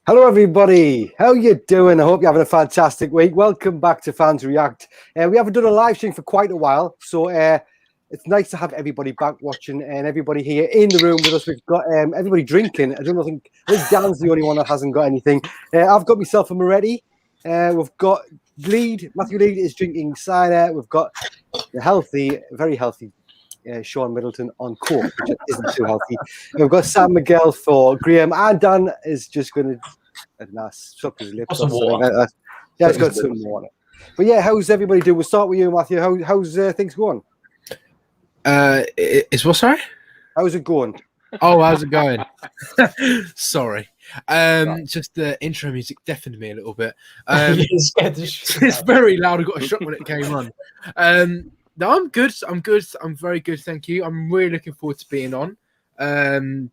Hello, everybody. How you doing? I hope you're having a fantastic week. Welcome back to Fans React. We haven't done a live stream for quite a while, so it's nice to have everybody back watching and everybody here in the room with us. We've got everybody drinking. I think Dan's the only one that hasn't got anything. I've got myself a Moretti. We've got Matthew Lead is drinking cider. We've got the very healthy Sean Middleton on court, which isn't too healthy. We've got Sam Miguel for Graham, and Dan is just going to suck his lips or something like that. Yeah, he's got some water. But yeah, how's everybody doing? We'll start with you, Matthew. How's things going? Is what? Sorry? How's it going? Oh, how's it going? Sorry. Just the intro music deafened me a little bit. It's very loud. I got a shock when it came on. No, I'm good. I'm very good, thank you. I'm really looking forward to being on.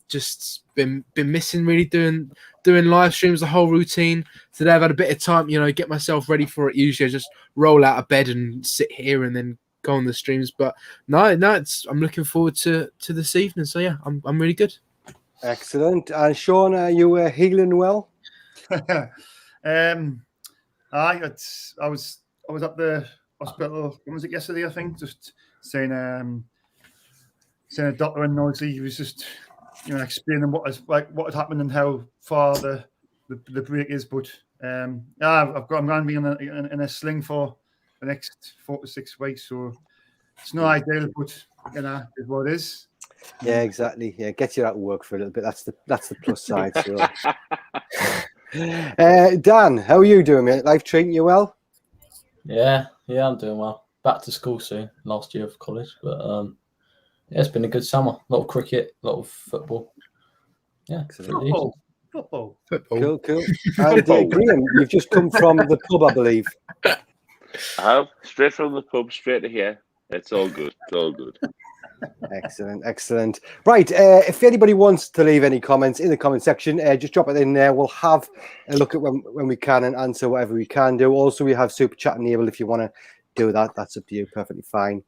Just been missing really doing live streams, the whole routine. Today I've had a bit of time, get myself ready for it. Usually I just roll out of bed and sit here and then go on the streams. But no, I'm looking forward to this evening. So yeah, I'm really good. Excellent. And Sean, are you healing well? I was at the hospital. When was it yesterday? I think just saying a doctor and Nosy, he was just explaining what had happened and how far the break is. But I'm going to be in a sling for the next 4 to 6 weeks, so it's not ideal, but is what it is. Yeah, exactly. Yeah, get you out of work for a little bit. That's the plus side. So. Dan, how are you doing, mate? Life treating you well? Yeah, I'm doing well. Back to school soon. Last year of college, but it's been a good summer. A lot of cricket, a lot of football. Yeah, Football. Cool. And Graham, you've just come from the pub, I believe. I have. Straight from the pub, straight to here. It's all good. Excellent. Right, if anybody wants to leave any comments in the comment section, just drop it in there. We'll have a look at when we can and answer whatever we can do. Also, we have super chat enabled if you want to do that. That's up to you. Perfectly fine.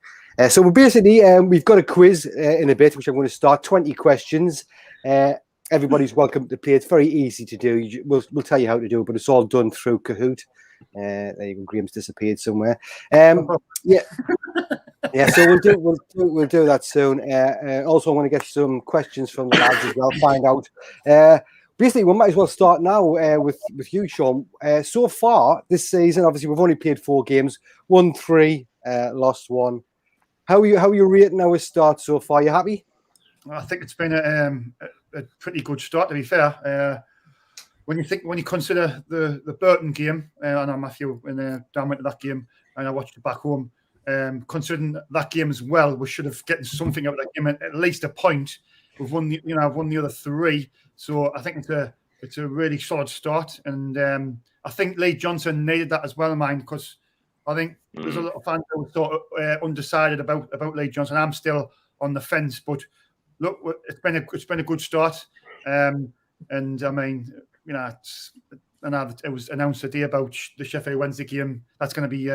So we're basically, we've got a quiz in a bit, which I'm going to start. 20 questions. Everybody's welcome to play. It's very easy to do. We'll tell you how to do it, but it's all done through Kahoot. There you go. Graham's disappeared somewhere. Yeah, so we'll do that soon. Also, I want to get some questions from the lads as well. Find out. Basically, we might as well start now with you, Sean. So far this season, obviously, we've only played 4 games, won 3, lost 1. How are you rating our start so far? You happy? I think it's been a pretty good start, to be fair. When you consider the Burton game, I know Matthew and Dan went to that game, and I watched it back home. Considering that game as well, we should have gotten something out of that game, at least a point. We've won the other 3, so I think it's a really solid start, and I think Lee Johnson needed that as well in mind, because I think there's a lot of fans who were sort of undecided about Lee Johnson. I'm still on the fence, but look, it's been a good start, and I mean, it was announced today about the Sheffield Wednesday game that's going to be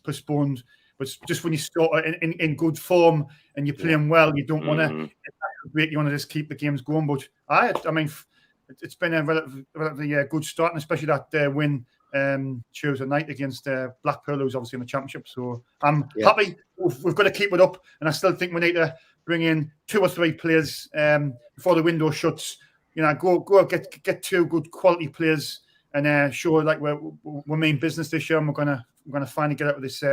postponed. But just when you start in good form and you're playing well, you don't want to break. You want to just keep the games going. But I mean, it's been a relatively good start, and especially that win Tuesday night against Blackpool, who's obviously in the Championship. So I'm happy. We've got to keep it up, and I still think we need to bring in 2 or 3 players before the window shuts. Go get 2 good quality players and show like we're main business this year, and we're gonna finally get out of this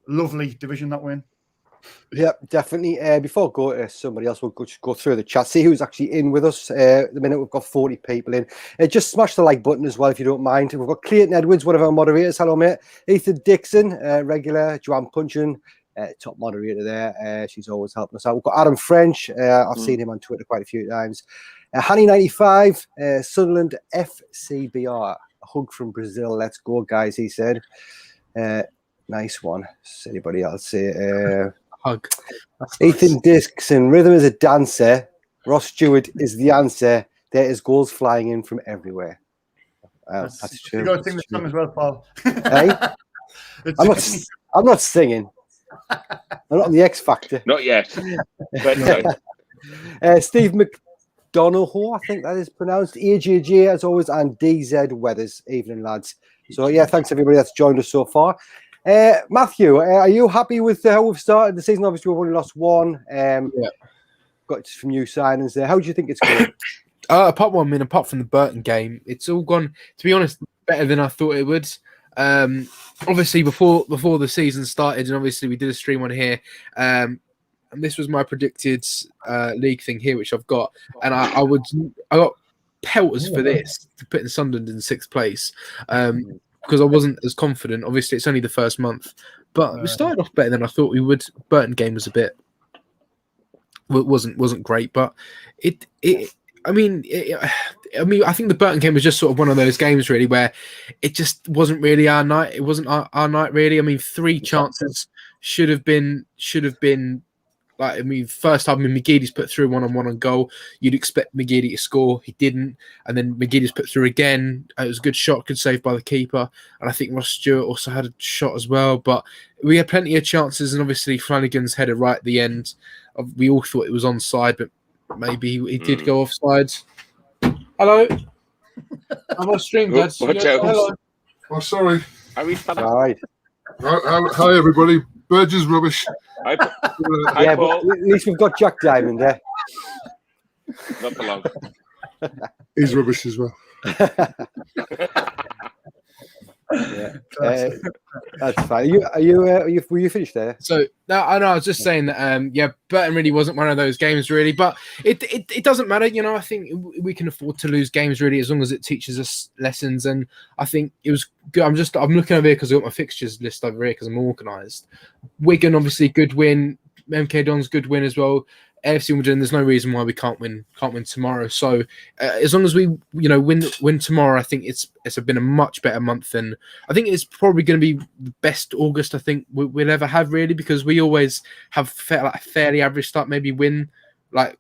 lovely division that we're in. Yeah, definitely. Before I go to somebody else, we'll just go through the chat, see who's actually in with us. At the minute, we've got 40 people in. Just smash the like button as well, if you don't mind. We've got Clayton Edwards, one of our moderators. Hello, mate. Ethan Dixon, regular. Joanne Punchin, top moderator there. She's always helping us out. We've got Adam French. I've seen him on Twitter quite a few times. Hanny95, Sunderland FCBR. A hug from Brazil. Let's go, guys, he said. Nice one. Does anybody else say Hug. Ethan Dixon, rhythm is a dancer. Ross Stewart is the answer. There is goals flying in from everywhere. That's true. You got to sing the song as well, Paul. Hey? I'm not singing. I'm not on the X Factor. Not yet. Steve O'Donoghue, I think that is pronounced. AJJ as always, and DZ Weathers. Evening, lads. So yeah, thanks everybody that's joined us so far. Matthew, are you happy with how we've started the season? Obviously, we've only lost one. Got some new signings there. How do you think it's going? Apart from the Burton game, it's all gone, to be honest, better than I thought it would. Obviously, before the season started, and obviously we did a stream on here, and this was my predicted league thing here, which I've got, and I got pelters for this, to put in Sunderland in 6th place, because I wasn't as confident. Obviously, it's only the first month, but we started off better than I thought we would. Burton game was wasn't great, but I think the Burton game was just sort of one of those games really where it just wasn't really our night. It wasn't our night really. I mean, 3 chances should have been like, first time McGeady's put through 1-on-1 on goal. You'd expect McGeady to score. He didn't. And then McGeady's put through again. It was a good shot, good save by the keeper. And I think Ross Stewart also had a shot as well. But we had plenty of chances. And obviously Flanagan's header right at the end. We all thought it was onside, but maybe he did go offside. Hello. I'm on stream, Dad. Watch out. Hello. Oh, sorry. Are we All right. Hi, everybody. Burgess rubbish. Hi, Yeah, Paul. but at least we've got Jack Diamond there. Not for long. He's rubbish as well. Yeah, that's fine. Were you finished there? So no, I know. I was just saying that. Burton really wasn't one of those games, really. But it doesn't matter, I think we can afford to lose games, really, as long as it teaches us lessons. And I think it was good. I'm looking over here because I got my fixtures list over here because I'm organised. Wigan, obviously, good win. MK Dons, good win as well. AFC Wimbledon, there's no reason why we can't win tomorrow. So as long as we win tomorrow, I think it's been a much better month than I think it's probably going to be the best August I think we'll ever have, really, because we always have a fairly average start, maybe win 1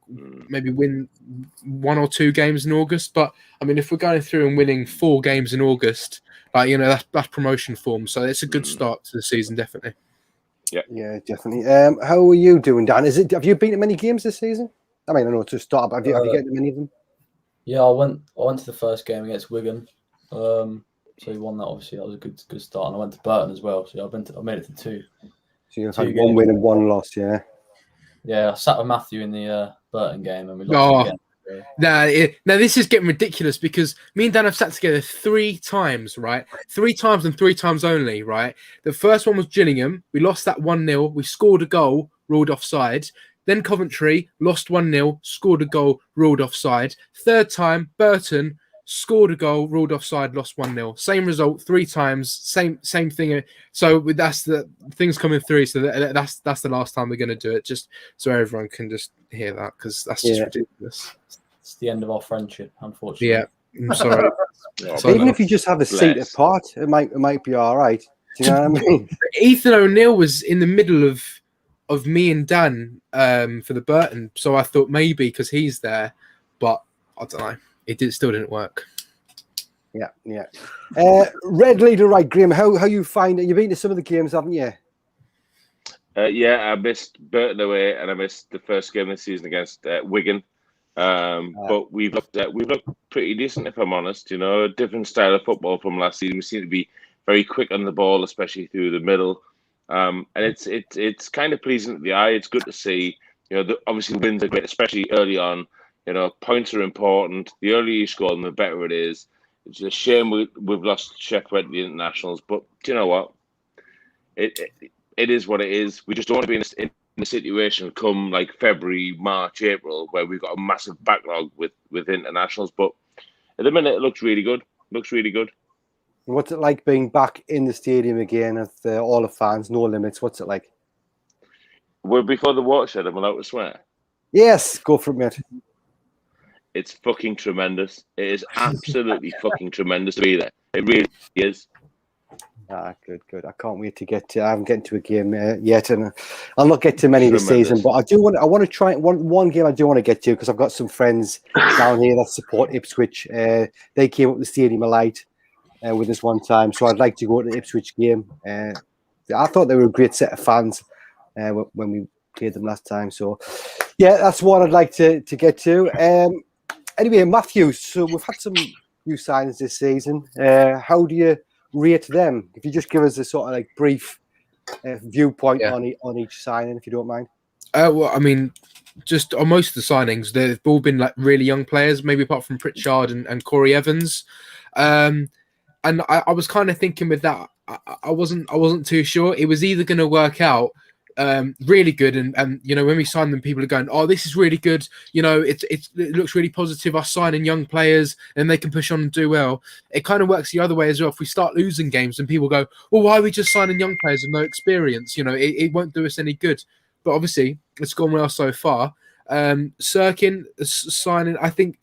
or 2 games in August. But I mean, if we're going through and winning 4 games in August, that's promotion form. So it's a good start to the season, definitely. Yeah, definitely. How are you doing, Dan? Have you been to many games this season? I mean, I know it's a start, but have you gotten to many of them? Yeah, I went to the first game against Wigan. So he won that. Obviously, that was a good start. And I went to Burton as well. So I made it to 2. So you've had 1 win and 1 loss, yeah. Yeah, I sat with Matthew in the Burton game and we lost again. Now this is getting ridiculous because me and Dan have sat together 3 times, right? 3 times and 3 times only, right? The first one was Gillingham. We lost that 1-0. We scored a goal, ruled offside. Then Coventry, lost 1-0, scored a goal, ruled offside. Third time, Burton, scored a goal, ruled offside, lost 1-0. Same result 3 times, same thing. So that's the things coming through. So that's the last time we're going to do it, just so everyone can just hear that, because that's just ridiculous. It's the end of our friendship, unfortunately. Yeah, I'm sorry. Even if you just have a seat apart, it might be all right. Do you know what I mean? Ethan O'Neill was in the middle of me and Dan for the Burton, so I thought maybe because he's there, but I don't know. It still didn't work. Yeah. Red leader, right, Graham? How you find it? You've been to some of the games, haven't you? I missed Burton away, and I missed the first game of the season against Wigan. But we've looked pretty decent, if I'm honest. A different style of football from last season. We seem to be very quick on the ball, especially through the middle. And it's kind of pleasing to the eye. It's good to see. Obviously wins are great, especially early on. Points are important. The earlier you score them, the better it is. It's a shame we've lost Sheffield at the internationals, but do you know what? It is what it is. We just don't want to be in a situation come like February, March, April, where we've got a massive backlog with internationals. But at the minute, it looks really good. What's it like being back in the stadium again with all the fans, no limits? What's it like? We're before the watershed. I'm allowed to swear. Yes, go for it, mate. It's fucking tremendous. It is absolutely fucking tremendous to be there. It really is. Good. I can't wait to get to. I haven't gotten to a game yet, and I'll not get to many this season. But I want to try one game. I do want to get to because I've got some friends down here that support Ipswich. They came up the Stadium of Light with us one time, so I'd like to go to the Ipswich game. I thought they were a great set of fans when we played them last time. So, yeah, that's what I'd like to get to. Anyway, Matthew, so we've had some new signings this season. How do you rate them? If you just give us a sort of like brief viewpoint on each signing, if you don't mind. Well, I mean, just on most of the signings, they've all been like really young players, maybe apart from Pritchard and Corey Evans. And I was kind of thinking with that, I wasn't too sure. It was either going to work out really good, and you know, when we sign them, people are going, "Oh, this is really good." You know, it looks really positive. Us signing young players, and they can push on and do well. It kind of works the other way as well. If we start losing games, and people go, "Well, why are we just signing young players with no experience?" You know, it won't do us any good. But obviously, it's gone well so far. Sirkin signing, I think.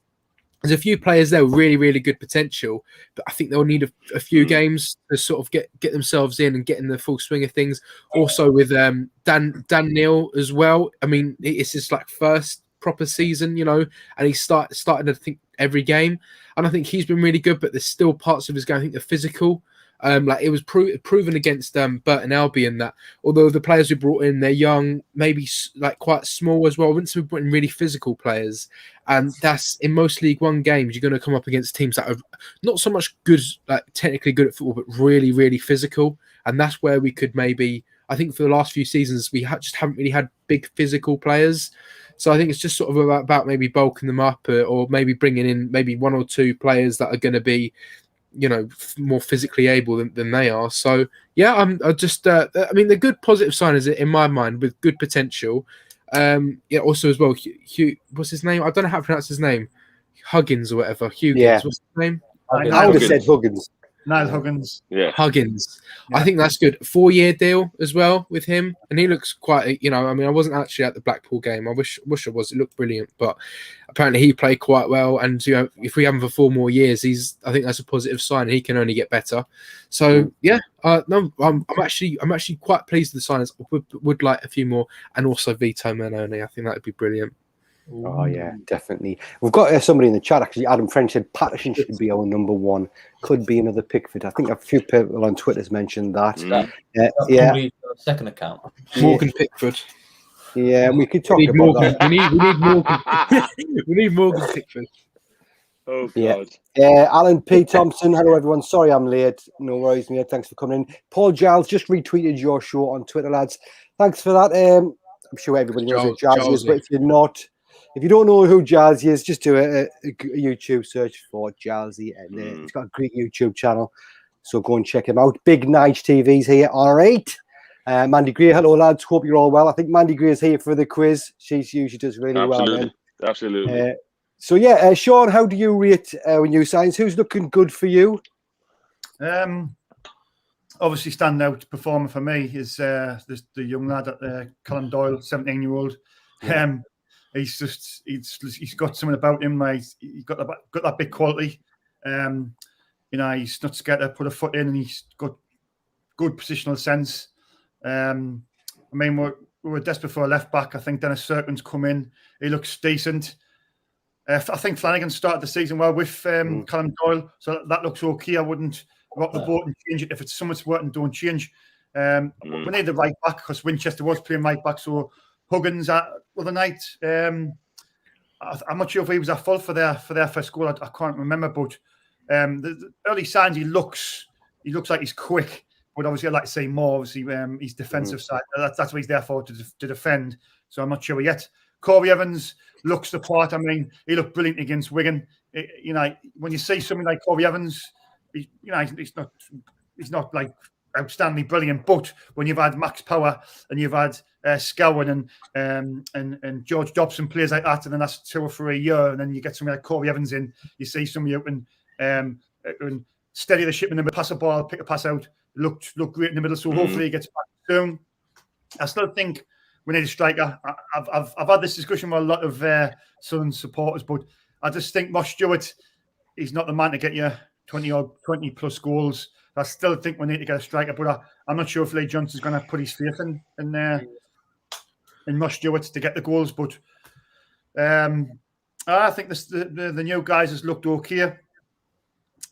There's a few players there with really, really good potential, but I think they'll need a few games to sort of get themselves in and get in the full swing of things. Also with Dan Neil as well. I mean, it's his like first proper season, you know, and he started I think every game, and I think he's been really good. But there's still parts of his game. I think the physical. Like it was proven against Burton Albion that although the players we brought in, they're young, maybe like quite small as well. We wouldn't brought in really physical players, and that's in most League One games. You're going to come up against teams that are not so much good, like technically good at football, but really, really physical. And that's where we could maybe. I think for the last few seasons, we just haven't really had big physical players. So I think it's just sort of about maybe bulking them up, or maybe bringing in maybe one or two players that are going to be, you know, more physically able than they are. So yeah, I just I mean, they're good positive signers in my mind with good potential. Yeah, also as well, Hugh, what's his name? I don't know how to pronounce his name. Huggins or whatever. Huggins. Yeah. What's his name? I would have said Huggins. Niall Huggins. Yeah. Huggins. Yeah. I think that's good. 4-year deal as well with him, and he looks quite. You know, I mean, I wasn't actually at the Blackpool game. I wish I was. It looked brilliant, but apparently he played quite well. And you know, if we have him for 4 more years, I think that's a positive sign. He can only get better. So yeah, no, I'm actually quite pleased with the signings. Would like a few more, and also Vito Manoni. I think that would be brilliant. Oh yeah, definitely. We've got somebody in the chat actually. Adam French said Patterson should be our number one. Could be another Pickford. I think a few people on Twitter has mentioned that. Yeah. Second account. Morgan Pickford. Yeah, we could talk We need about Morgan. that. We need Morgan. We need Morgan Pickford. Oh Yeah. God. Alan P. Thompson. Hello everyone. Sorry I'm late. No worries, mate. Thanks for coming in. Paul Giles just retweeted your show on Twitter, lads. Thanks for that. I'm sure everybody knows who Jazzy is, but if you don't know who Jazzy is, just do a YouTube search for Jazzy, and he's got a great YouTube channel. So go and check him out. Big Nige TV's here. All right. Mandy Gray, hello lads. Hope you're all well. I think Mandy Gray is here for the quiz. She usually does really well. Absolutely. So yeah, Sean, how do you rate new signs? Who's looking good for you? Obviously, standout performer for me is the young lad at Callum Doyle, 17-year-old. Yeah. He's got something about him. He's got that big quality. You know, he's not scared to put a foot in, and he's got good positional sense. I mean, we were desperate for a left back. I think Dennis Sirkin's come in. He looks decent. I think Flanagan started the season well with Callum Doyle, so that looks okay. I wouldn't rock the boat and change it. If it's someone's working, don't change. We need the right back because Winchester was playing right back, so Huggins other night. I'm not sure if he was at fault for their first goal. I can't remember, but the early signs he looks like he's quick. But obviously, I'd like to say more. Obviously, his defensive side. That's what he's there for, to defend. So I'm not sure yet. Corey Evans looks the part. I mean, he looked brilliant against Wigan. You know, when you see something like Corey Evans, he's not like outstandingly brilliant. But when you've had Max Power and you've had Scowen and George Dobson, players like that, and then that's 2 or 3 a year, and then you get somebody like Corey Evans in, you see somebody who can steady the ship in the middle, pass a ball, pick a pass out, look great in the middle. So hopefully he gets back soon. I still think we need a striker. I've had this discussion with a lot of Sunderland supporters, but I just think Moss Stewart, he's not the man to get you 20 plus goals. I still think we need to get a striker, but I'm not sure if Lee Johnson's going to put his faith in Moss Stewart to get the goals. But I think the new guys has looked okay.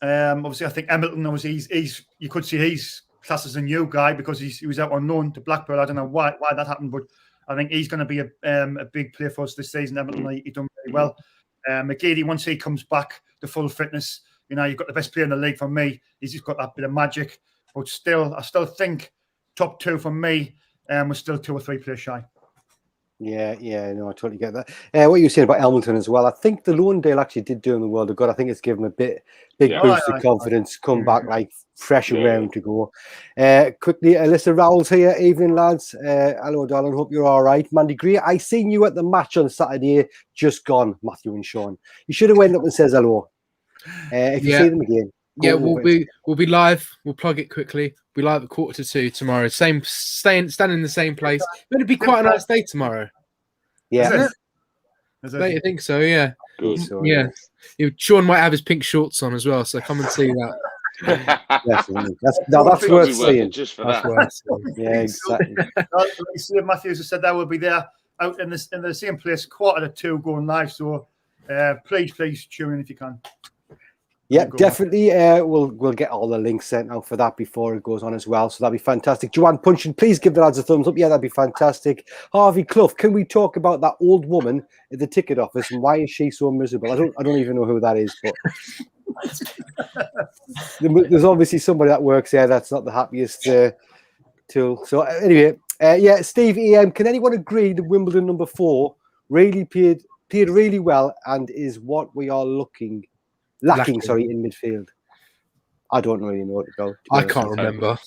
Obviously, I think Hamilton, obviously, he's you could see he's classed as a new guy because he was out on loan to Blackpool. I don't know why that happened, but I think he's going to be a big player for us this season. Hamilton, he done very well. McGeady, once he comes back to full fitness, you know, you've got the best player in the league for me. He's just got that bit of magic. But still, I still think top 2 for me, we're still 2 or 3 players shy. Yeah, no, I totally get that. What you were saying about Elmington as well, I think the Lowndale actually did do in the World of God. I think it's given him a big boost of confidence, come back like fresh and raring to go. Quickly, Alyssa Rowell's here. Evening, lads. Hello, darling. Hope you're all right. Mandy Greer, I seen you at the match on Saturday. Just gone, Matthew and Sean. You should have went up and says hello. If you see them again. Yeah, we'll be live. We'll plug it quickly. We'll be live at 1:45 tomorrow. Standing in the same place. It'll be quite a nice day tomorrow. Yeah, don't you think so? Yeah. Good. So, Yeah. Sean might have his pink shorts on as well, so come and see that. Definitely. That's worth seeing. Just for That's that. worth seeing. Yeah, exactly. Like you see, Matthews has said that we'll be there out in the same place, 1:45 going live. So please tune in if you can. Yeah, definitely. We'll get all the links sent out for that before it goes on as well. So that'd be fantastic. Joanne Punchin, please give the lads a thumbs up. Yeah, that'd be fantastic. Harvey Clough, can we talk about that old woman at the ticket office and why is she so miserable? I don't even know who that is, but there's obviously somebody that works there that's not the happiest tool. So anyway, Steve EM, can anyone agree that Wimbledon number 4 really played really well and is what we are lacking in midfield? I don't really know what to go. I can't remember.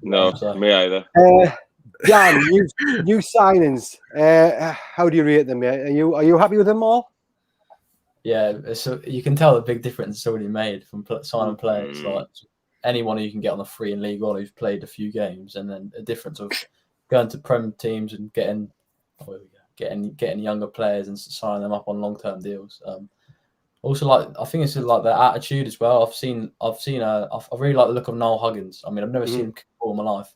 No, me either. Dan, new signings. How do you rate them? Are you happy with them all? Yeah, you can tell the big difference it's already made from signing players. Like anyone who you can get on the free in League One who's played a few games, and then a difference of going to Prem teams and getting younger players and signing them up on long-term deals. Also, I think it's like their attitude as well. I really like the look of Noel Huggins. I mean, I've never seen him all my life,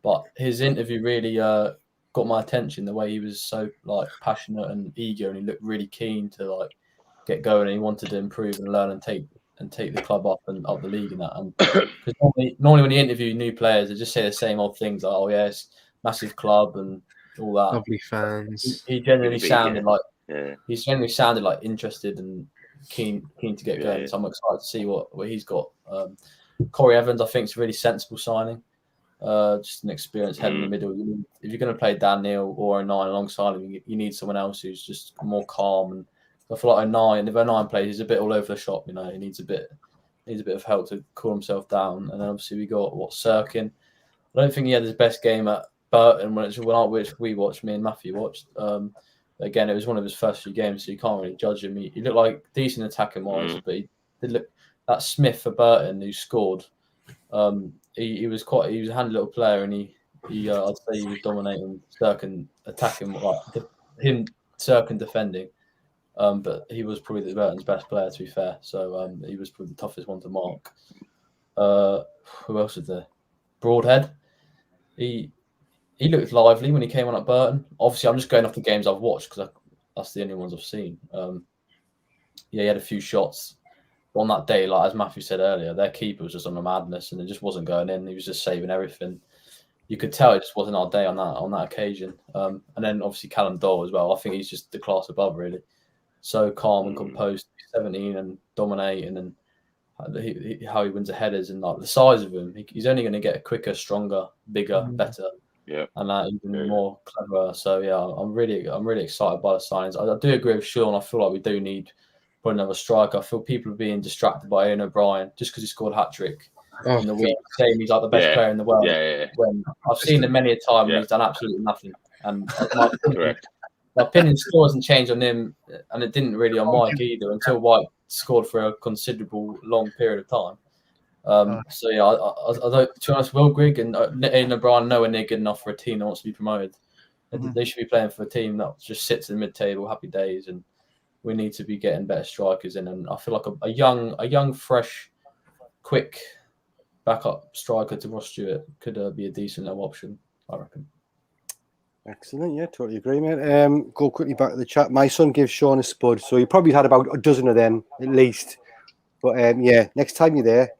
but his interview really got my attention. The way he was so like passionate and eager, and he looked really keen to like get going, and he wanted to improve and learn and take the club up and up the league and that. And because normally when you interview new players, they just say the same old things like, "Oh yeah, it's massive club and all that." Lovely fans. He genuinely sounded like interested and keen to get going. So I'm excited to see what he's got. Corey Evans, I think, is a really sensible signing. Just an experienced head in the middle. If you're going to play Dan Neil or O'Nien alongside him, you need someone else who's just more calm. And I feel like O'Nien, if O'Nien plays, he's a bit all over the shop. You know, he needs a bit of help to cool himself down. And then obviously we got Sirkin. I don't think he had his best game at Burton, which we watched, me and Matthew watched. Again, it was one of his first few games, so you can't really judge him. He looked like decent attacking wise, but he did look that Smith for Burton who scored. He was a handy little player, and I'd say he was dominating Sirkin attacking, Sirkin defending. But he was probably the Burton's best player, to be fair. So he was probably the toughest one to mark. Who else was there? Broadhead. He looked lively when he came on at Burton. Obviously, I'm just going off the games I've watched because that's the only ones I've seen. He had a few shots on that day. Like as Matthew said earlier, their keeper was just on a madness and it just wasn't going in. He was just saving everything. You could tell it just wasn't our day on that occasion. And then obviously Callum Doyle as well. I think he's just the class above, really. So calm and composed, 17 and dominating, and how he wins the headers and like the size of him. He's only going to get quicker, stronger, bigger, better. Yeah, and even more clever. So yeah, I'm really excited by the signings. I do agree with Sean. I feel like we do need probably another striker. I feel people are being distracted by Ian O'Brien just because he scored a hat trick in the week, saying he's like the best player in the world. When I've seen him many a time when he's done absolutely nothing. And my opinion still hasn't changed on him, and it didn't really on Mike either until White scored for a considerable long period of time. So yeah, I don't. To be honest, Will Grigg and Ian O'Brien nowhere near good enough for a team that wants to be promoted. They should be playing for a team that just sits in the mid-table, happy days, and we need to be getting better strikers in. And I feel like a young, fresh, quick backup striker to Ross Stewart could be a decent little option, I reckon. Excellent, yeah, totally agree, mate. Go quickly back to the chat. My son gives Sean a spud, so he probably had about a dozen of them at least. But yeah, next time you're there,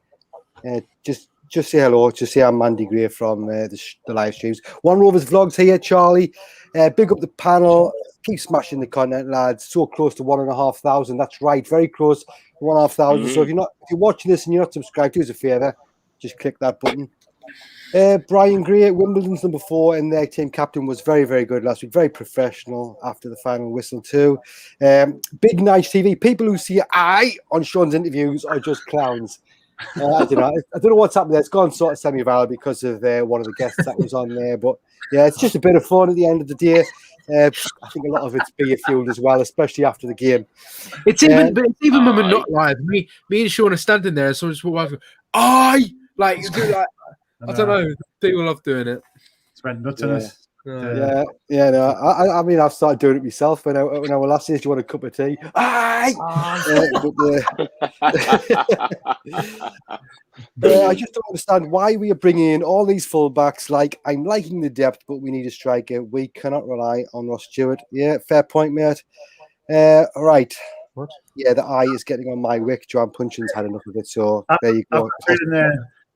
just just say hello. Just say I'm Mandy Gray from the live streams. One Rovers Vlogs here, Charlie. Big up the panel. Keep smashing the content, lads. So close to 1,500. That's right, very close to 1,500. So if you're watching this and you're not subscribed, do us a favour, just click that button. Brian Gray, Wimbledon's number 4, and their team captain was very, very good last week. Very professional after the final whistle too. Big Nice TV. People who see I on Sean's interviews are just clowns. I don't know what's happened there. It's gone sort of semi-viral because of one of the guests that was on there. But yeah, it's just a bit of fun at the end of the day. I think a lot of it's beer fueled as well, especially after the game. It's even when we're not live. Me and Sean are standing there, and someone just walk over. I don't know. People love doing it. It's went nuts on us. No. I mean, I've started doing it myself when I was last year. Do you want a cup of tea? I just don't understand why we are bringing in all these fullbacks. Like, I'm liking the depth, but we need a striker. We cannot rely on Ross Stewart. Yeah, fair point, mate. All right. What? Yeah, the eye is getting on my wick. Joanne Punchin's had enough of it. So there you go.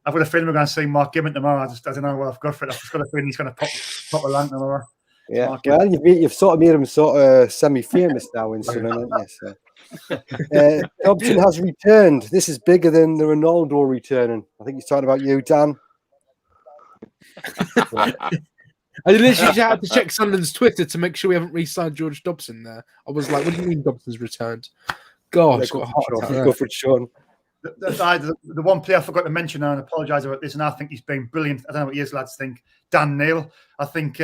I've got a feeling we're going to see Mark Gibbon tomorrow. I don't know what I've got for it. I've just got a feeling he's going to pop a lamp tomorrow. Yeah, well, you've sort of made him sort of semi-famous now in Sunderland, haven't you? So. Dobson has returned. This is bigger than the Ronaldo returning. I think he's talking about you, Dan. I literally had to check Sunderland's Twitter to make sure we haven't re-signed George Dobson there. I was like, what do you mean Dobson's returned? Gosh, go for it, Sean. The one player I forgot to mention, and I apologise about this, and I think he's been brilliant. I don't know what you lads think. Dan Neil. I think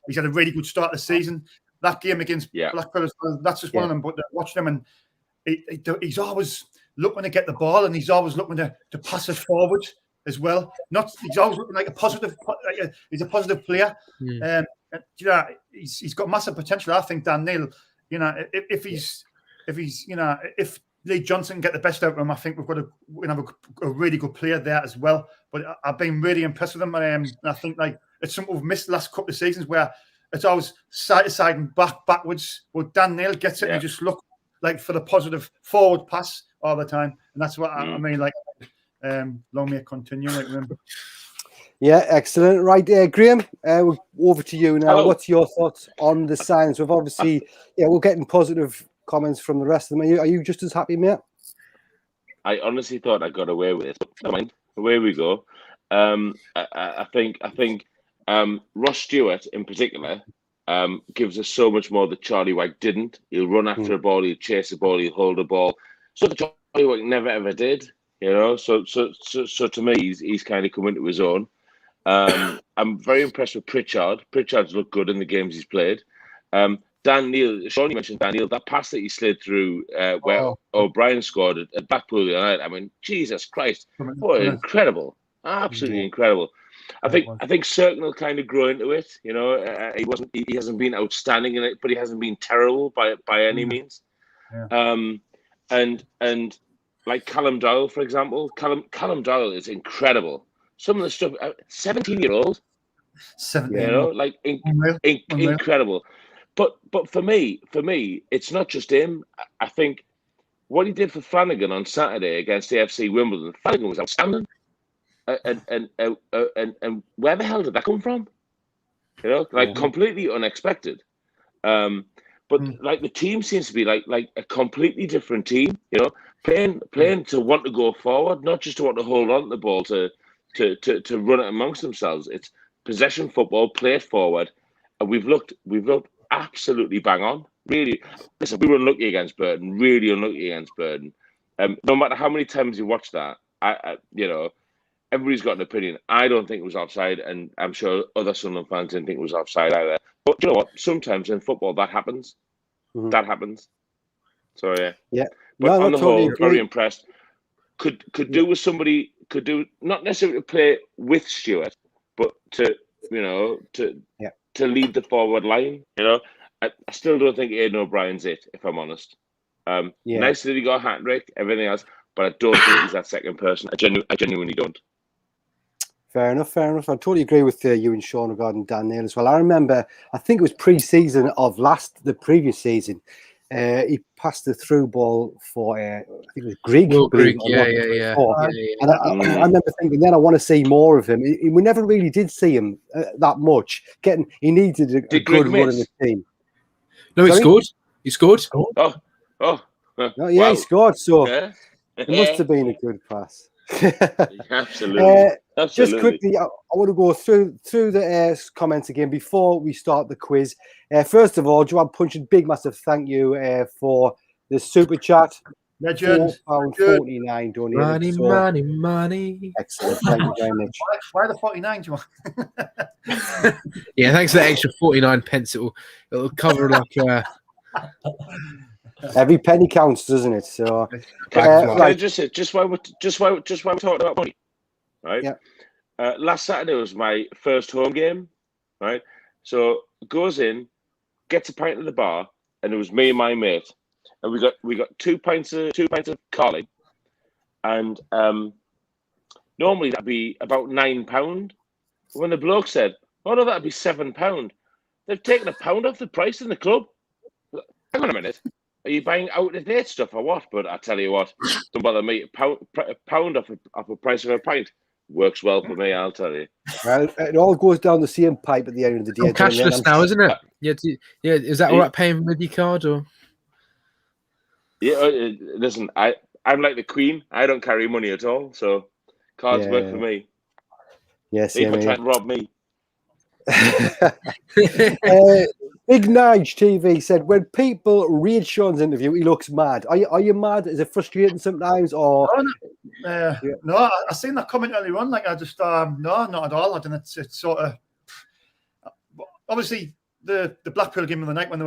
he's had a really good start of the season. That game against Blackpool, that's just one of them. But watching him, and he's always looking to get the ball, and he's always looking to pass it forward as well. He's always looking like a positive. He's a positive player. He's got massive potential. I think Dan Neil. If Lee Johnson get the best out of him, I think we're going to have a really good player there as well. But I've been really impressed with him, and I think it's something we've missed the last couple of seasons where it's always side to side and backwards. Well, Dan Neil gets it and just look like for the positive forward pass all the time, and that's what I mean. Long may it continue. Yeah, excellent. Right, Graham, we're over to you now. Hello. What's your thoughts on the signs? We've obviously, we're getting positive comments from the rest of them. Are you just as happy, mate? I honestly thought I got away with it, but never mind. Away we go. I think Ross Stewart in particular gives us so much more that Charlie White didn't. He'll run after a ball, he'll chase a ball, he'll hold a ball. So that Charlie White never ever did. So to me, he's kind of come into his own. I'm very impressed with Pritchard. Pritchard's looked good in the games he's played. Dan Neil, Sean, you mentioned Dan Neil, that pass that he slid through where O'Brien scored at Blackpool the other night. I mean, Jesus Christ, what incredible. Absolutely incredible. I think Cirkin will kind of grow into it. He hasn't been outstanding in it, but he hasn't been terrible by any means. And like Callum Doyle, for example, Callum Doyle is incredible. Some of the stuff, 17-year-old, incredible. But for me, it's not just him. I think what he did for Flanagan on Saturday against AFC Wimbledon, Flanagan was outstanding. And where the hell did that come from? Completely unexpected. But the team seems to be like a completely different team. Playing to want to go forward, not just to want to hold on to the ball to run it amongst themselves. It's possession football, play it forward, and we've looked absolutely bang on. Really, listen, we were unlucky against Burton. Really unlucky against Burton. No matter how many times you watch that, everybody's got an opinion. I don't think it was offside, and I'm sure other Sunderland fans didn't think it was offside either. But you know what? Sometimes in football that happens. That happens. So yeah. But on the whole, very impressed. Could do with somebody. Could do not necessarily to play with Stewart, but to lead the forward line. I still don't think Aidan O'Brien's it, if I'm honest. Nice that he got a hat-trick, everything else, but I don't think he's that second person. I genuinely don't. Fair enough. I totally agree with you and Sean regarding Dan Neil as well. I remember, I think it was pre-season of the previous season, he passed the through ball for I think it was Grigg. Will Grigg, yeah. And I remember thinking, then I want to see more of him. We never really did see him that much. He needed a good run in the team. No, he scored. He scored. Oh, yeah, he scored. So yeah. it must have been a good pass. Absolutely. Just quickly, I want to go through the comments again before we start the quiz. First of all, Joanne Punchard, big massive thank you for the super chat. Legend. £4.49 donated. Money. Excellent. Thank you very much. Why the 49, Joanne? Yeah, thanks for the extra 49 pence. It'll cover like every penny counts, doesn't it? So right. Just while we're talking about money, right? Yeah. Last Saturday was my first home game, right? So goes in, gets a pint at the bar, and it was me and my mate, and we got 2 pints of Carling, and normally that'd be about £9. When the bloke said, "Oh no, that'd be £7," they've taken £1 off the price in the club. Hang on a minute. Are you buying out-of-date stuff or what? But I tell you what, don't bother me. A pound off a price of a pint works well for me, I'll tell you. Well, it all goes down the same pipe at the end of the day. it's cashless now, isn't it? Yeah. Is that all right paying with your card or? Yeah, listen, I'm like the Queen. I don't carry money at all, so cards work for me. Yes, Even trying to rob me. Big Nige TV said, when people read Sean's interview, he looks mad. Are you mad? Is it frustrating sometimes? Or no, I seen that comment earlier on. Like I just no, not at all. I don't. It's sort of obviously the Blackpool game of the night when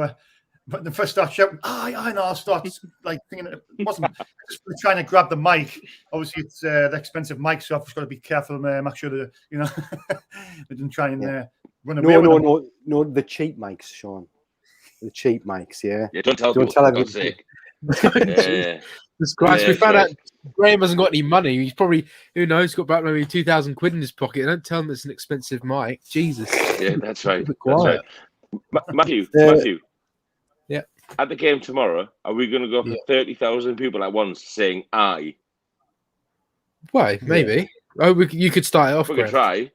they first start shouting. I know. I'll start like thinking it wasn't just trying to grab the mic. Obviously, it's the expensive mic, so I've just got to be careful. Make sure that they didn't try and run away. No, the cheap mics, Sean. The cheap mics, yeah. Yeah, don't tell everyone. We found out Graham hasn't got any money. He's probably, who knows, got about maybe 2,000 quid in his pocket. Don't tell him it's an expensive mic. Jesus. Yeah, that's right. Matthew. Yeah. At the game tomorrow, are we going to go for 30,000 people at once saying aye? Why? Maybe. Yeah. Oh, you could start it off. We could try.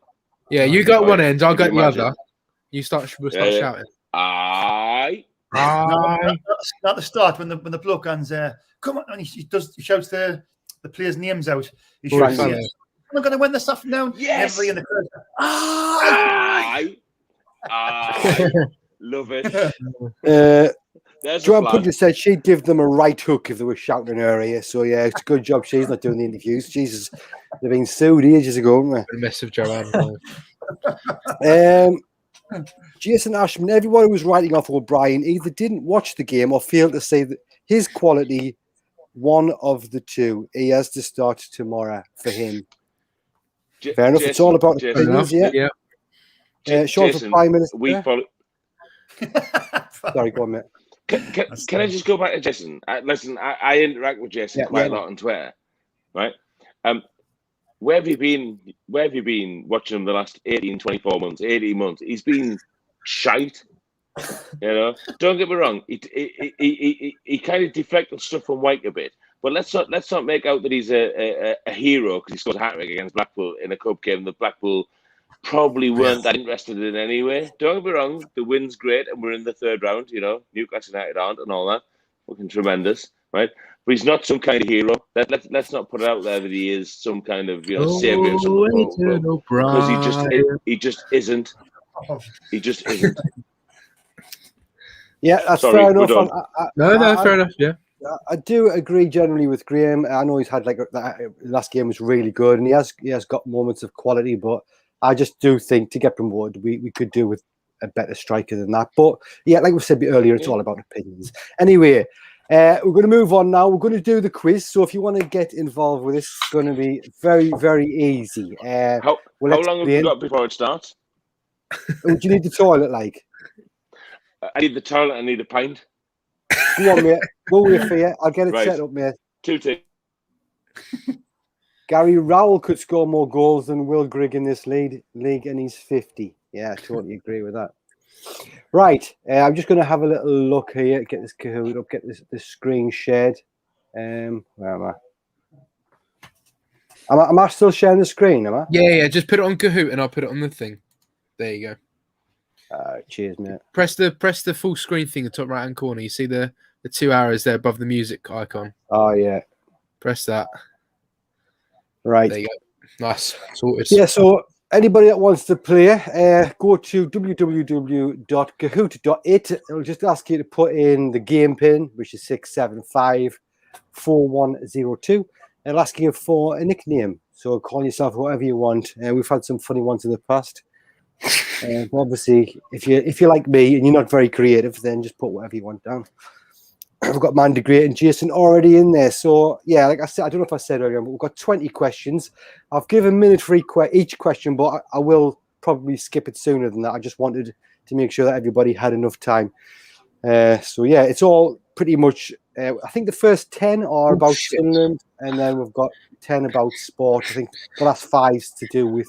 Yeah, you got one end, I'll get the other. We'll start shouting. Aye. At the start when the bloke hands come on, and he shouts the players' names out. He shouts, "I'm going to win this afternoon." Yes. Everybody in the crowd. Aye. Love it. Joanne Punter said she'd give them a right hook if they were shouting in her ear. So yeah, it's a good job she's not doing the interviews. Jesus, they've been sued ages ago, haven't they? A mess of Joanne. Jason Ashman, everyone who was writing off O'Brien either didn't watch the game or failed to say that his quality, one of the two. He has to start tomorrow for him. Fair enough. It's all about opinions, yeah. Sean, for Prime Minister. Sorry, go on, mate. Can I just go back to Jason? Listen, I interact with Jason quite a lot on Twitter, right? Where have you been watching him the last 18 months? He's been shite. Don't get me wrong. He kind of deflected stuff from White a bit, but let's not make out that he's a hero because he scored a hat-trick against Blackpool in a cup game that Blackpool probably weren't that interested in anyway. Don't get me wrong. The win's great, and we're in the third round. Newcastle United aren't, and all that. Fucking tremendous, right? But he's not some kind of hero. Let's not put it out there that he is some kind of savior of something, because he just isn't. He just isn't. Yeah, that's fair enough. Fair enough. Yeah, I do agree generally with Graham. I know he's had that last game was really good, and he has got moments of quality, but I just do think to get promoted, we could do with a better striker than that. But yeah, like we said earlier, it's all about opinions. Anyway, we're going to move on now. We're going to do the quiz. So if you want to get involved with this, it's going to be very, very easy. How long have we got before it starts? What do you need the toilet like? I need the toilet. I need a pint. Come on, mate. We'll wait for you. I'll get it set up, mate. 2-2. Gary Rowell could score more goals than Will Grigg in this league, and he's 50. Yeah, I totally agree with that. Right. I'm just going to have a little look here. Get this Kahoot up. Get this screen shared. Where am I? Am I still sharing the screen? Am I? Yeah. Just put it on Kahoot, and I'll put it on the thing. There you go. Cheers, mate. Press the full screen thing in the top right hand corner. You see the 2 arrows there above the music icon. Oh yeah. Press that. Right. There you go. Nice. Sorted. Yeah. So anybody that wants to play, go to www.kahoot.it. It'll just ask you to put in the game pin, which is 6754102. It'll ask you for a nickname. So call yourself whatever you want. We've had some funny ones in the past. Obviously, if you're like me and you're not very creative, then just put whatever you want down. We've got Mandy Great and Jason already in there. So yeah, like I said, I don't know if I said earlier, but we've got 20 questions. I've given a minute for each question, but I will probably skip it sooner than that. I just wanted to make sure that everybody had enough time. So yeah, it's all pretty much. I think the first 10 are about Sunderland, and then we've got 10 about sport. I think the last 5's to do with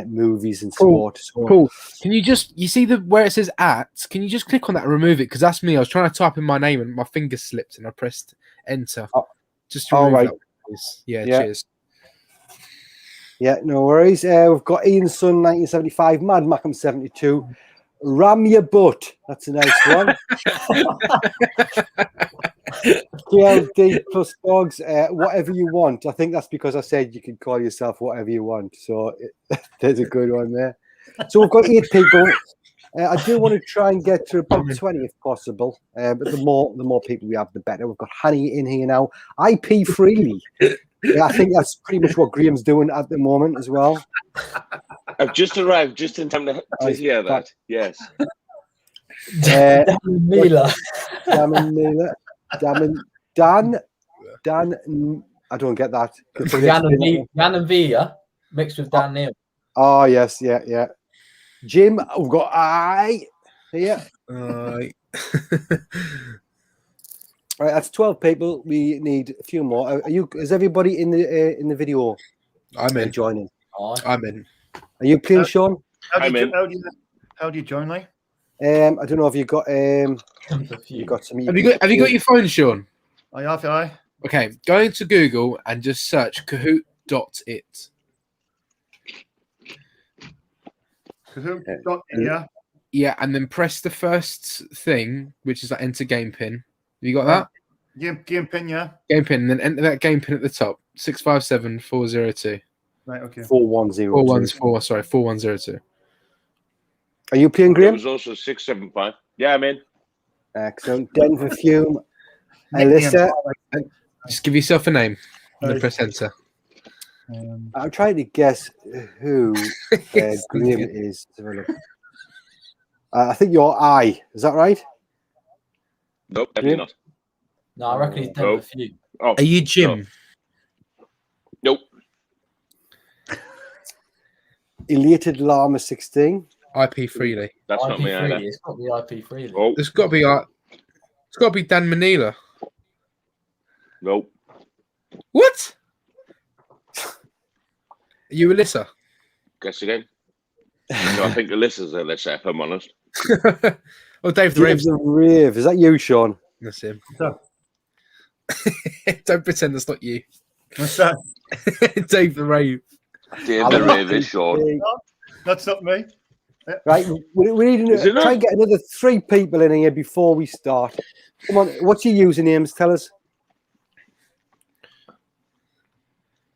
movies and sport. So, cool. Can you see where it says @ can you just click on that and remove it? Because that's me. I was trying to type in my name and my finger slipped and I pressed enter. Just to remove that, please. Yeah, cheers. Yeah, no worries. We've got Ian Sun 1975, Mad Mackham 72, Ram Your Butt. That's a nice one. KLD plus dogs, whatever you want. I think that's because I said you can call yourself whatever you want. So there's a good one there. So we've got 8 people. I do want to try and get to about 20 if possible. But the more people we have, the better. We've got Hanny in here now. IP freely. Yeah, I think that's pretty much what Graham's doing at the moment as well. I've just arrived just in time to hear that. Yes. Dan Miller. Dan, I don't get that. Jan and Villa mixed with Dan Neil. Oh yes, yeah. Jim, we've got I here. Right, that's 12 people. We need a few more. Is everybody in the video? I'm in. Joining. I'm in. Are you playing, Sean? How do you join, Lee? I don't know if you got you got some. Have you got your phone, Sean? I have. Okay, go into Google and just search Kahoot.it. Kahoot.it, yeah. Yeah, and then press the first thing, which is that enter game pin. Have you got that? Game pin, yeah. Game pin, and then enter that game pin at the top. 657402. Right, okay. 4102. 4102. Are you playing, Graham? It was also 675. Yeah, I'm in. Excellent. Denver Fume. Alyssa. Just give yourself a name and then press enter. I'm trying to guess who Graham is. I think you're I. Is that right? Nope, definitely not. No, I reckon he's Denver Fume. Oh, are you Jim? Nope. Elated Llama 16. IP Freely. That's not me either. It's got to be IP Freely. Oh. It's got to be Dan Manila. Nope. What? Are you Alyssa? Guess again. No, I think Alyssa's Alyssa, if I'm honest. Oh, Dave the Rave. Is that you, Sean? That's him. Don't pretend that's not you. What's that? Dave the Rave. Dave the Rave is Sean. That's not me. Right, we need to try and get another 3 people in here before we start. Come on, what's your usernames? Tell us.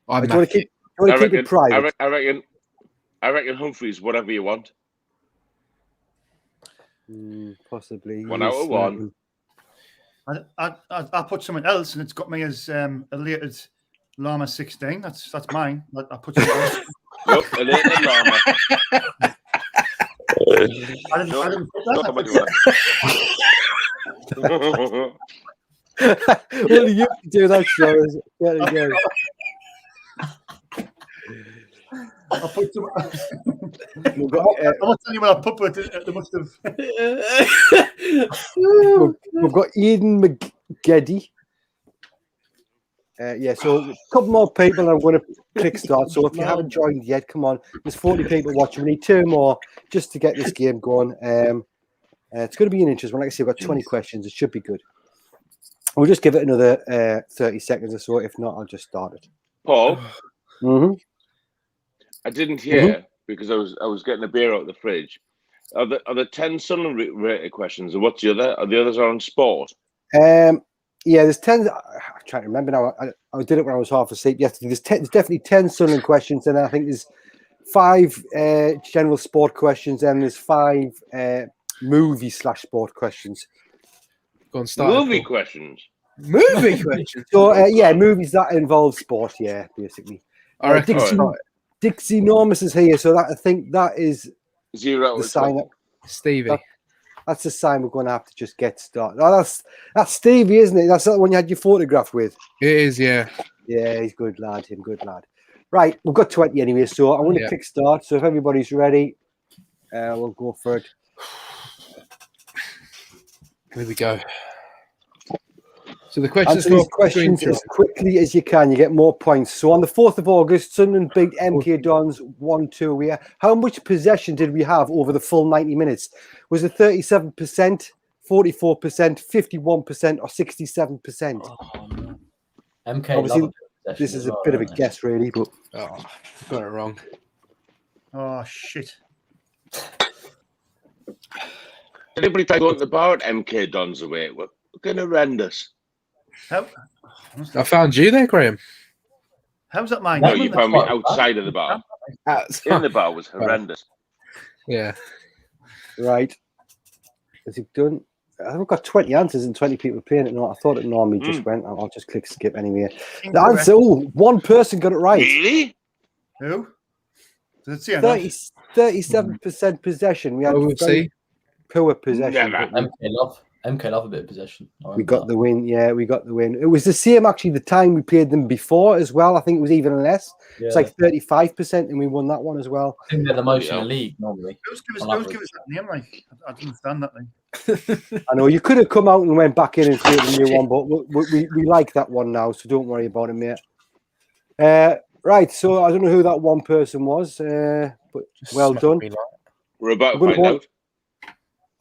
Do you want to keep it private? I reckon Humphreys, whatever you want. Possibly. 1 out of 1. I put something else, and it's got me as elated Llama 16. That's mine. I put something else. Nope, elated Llama. I didn't put that. Only you can do that, Sean. There you go. I put some. I'm not telling you what I put, but they must have. We've got Eden McGeddy. So a couple more people. I'm going to click start. So if you haven't joined yet, come on. There's 40 people watching. We need 2 more just to get this game going. It's going to be an interesting one. Like I say, we've got 20 questions. It should be good. We'll just give it another 30 seconds or so. If not, I'll just start it. Paul, I didn't hear because I was getting a beer out of the fridge. Are the 10 Sunderland related questions, or what's the other? Are the others on sport? There's 10. I'm trying to remember now. I did it when I was half asleep yesterday. There's definitely 10 Sunderland questions, and I think there's 5 general sport questions, and there's 5 movie/sport questions. Go on, start. Movie questions. Movie questions. So movies that involve sport. Yeah, basically. I reckon Dixie Normus is here, so I think that is 0 the sign up. Stevie. That's the sign we're going to have to just get started. Oh, that's Stevie, isn't it? That's the one you had your photograph with. It is, yeah. Yeah, he's good lad. Good lad. Right, we've got 20 anyway, so I want to click start. So if everybody's ready, we'll go for it. Here we go. So the questions as quickly as you can. You get more points. So on the 4th of August, Sunderland beat MK Dons 1-2. How much possession did we have over the full 90 minutes? Was it 37%, 44%, 51%, or 67%? Oh, no. MK. Obviously, this is a bit of a guess, really, but got it wrong. Oh shit! Anybody try going to the bar at MK Dons away? We're going to horrendous. How? I found you there, Graham. How's that mine? No, you found me outside of the bar. In the bar was horrendous. Yeah. Right. Has it done? I've got 20 answers and 20 people playing it. No, I thought it normally just went. I'll just click skip anyway. The answer, one person got it right. Really? Who? Does it say 37% possession. We had poor possession. MK love a bit of possession. We got the win. Yeah, we got the win. It was the same actually the time we played them before as well. I think it was even less. Yeah. It's like 35%, and we won that one as well. I think they're the most in the league normally. Give us that name, like I don't understand that thing. I know you could have come out and went back in and created a new one, but we like that one now, so don't worry about it, mate. Right, so I don't know who that one person was, but well done. We're about to find out.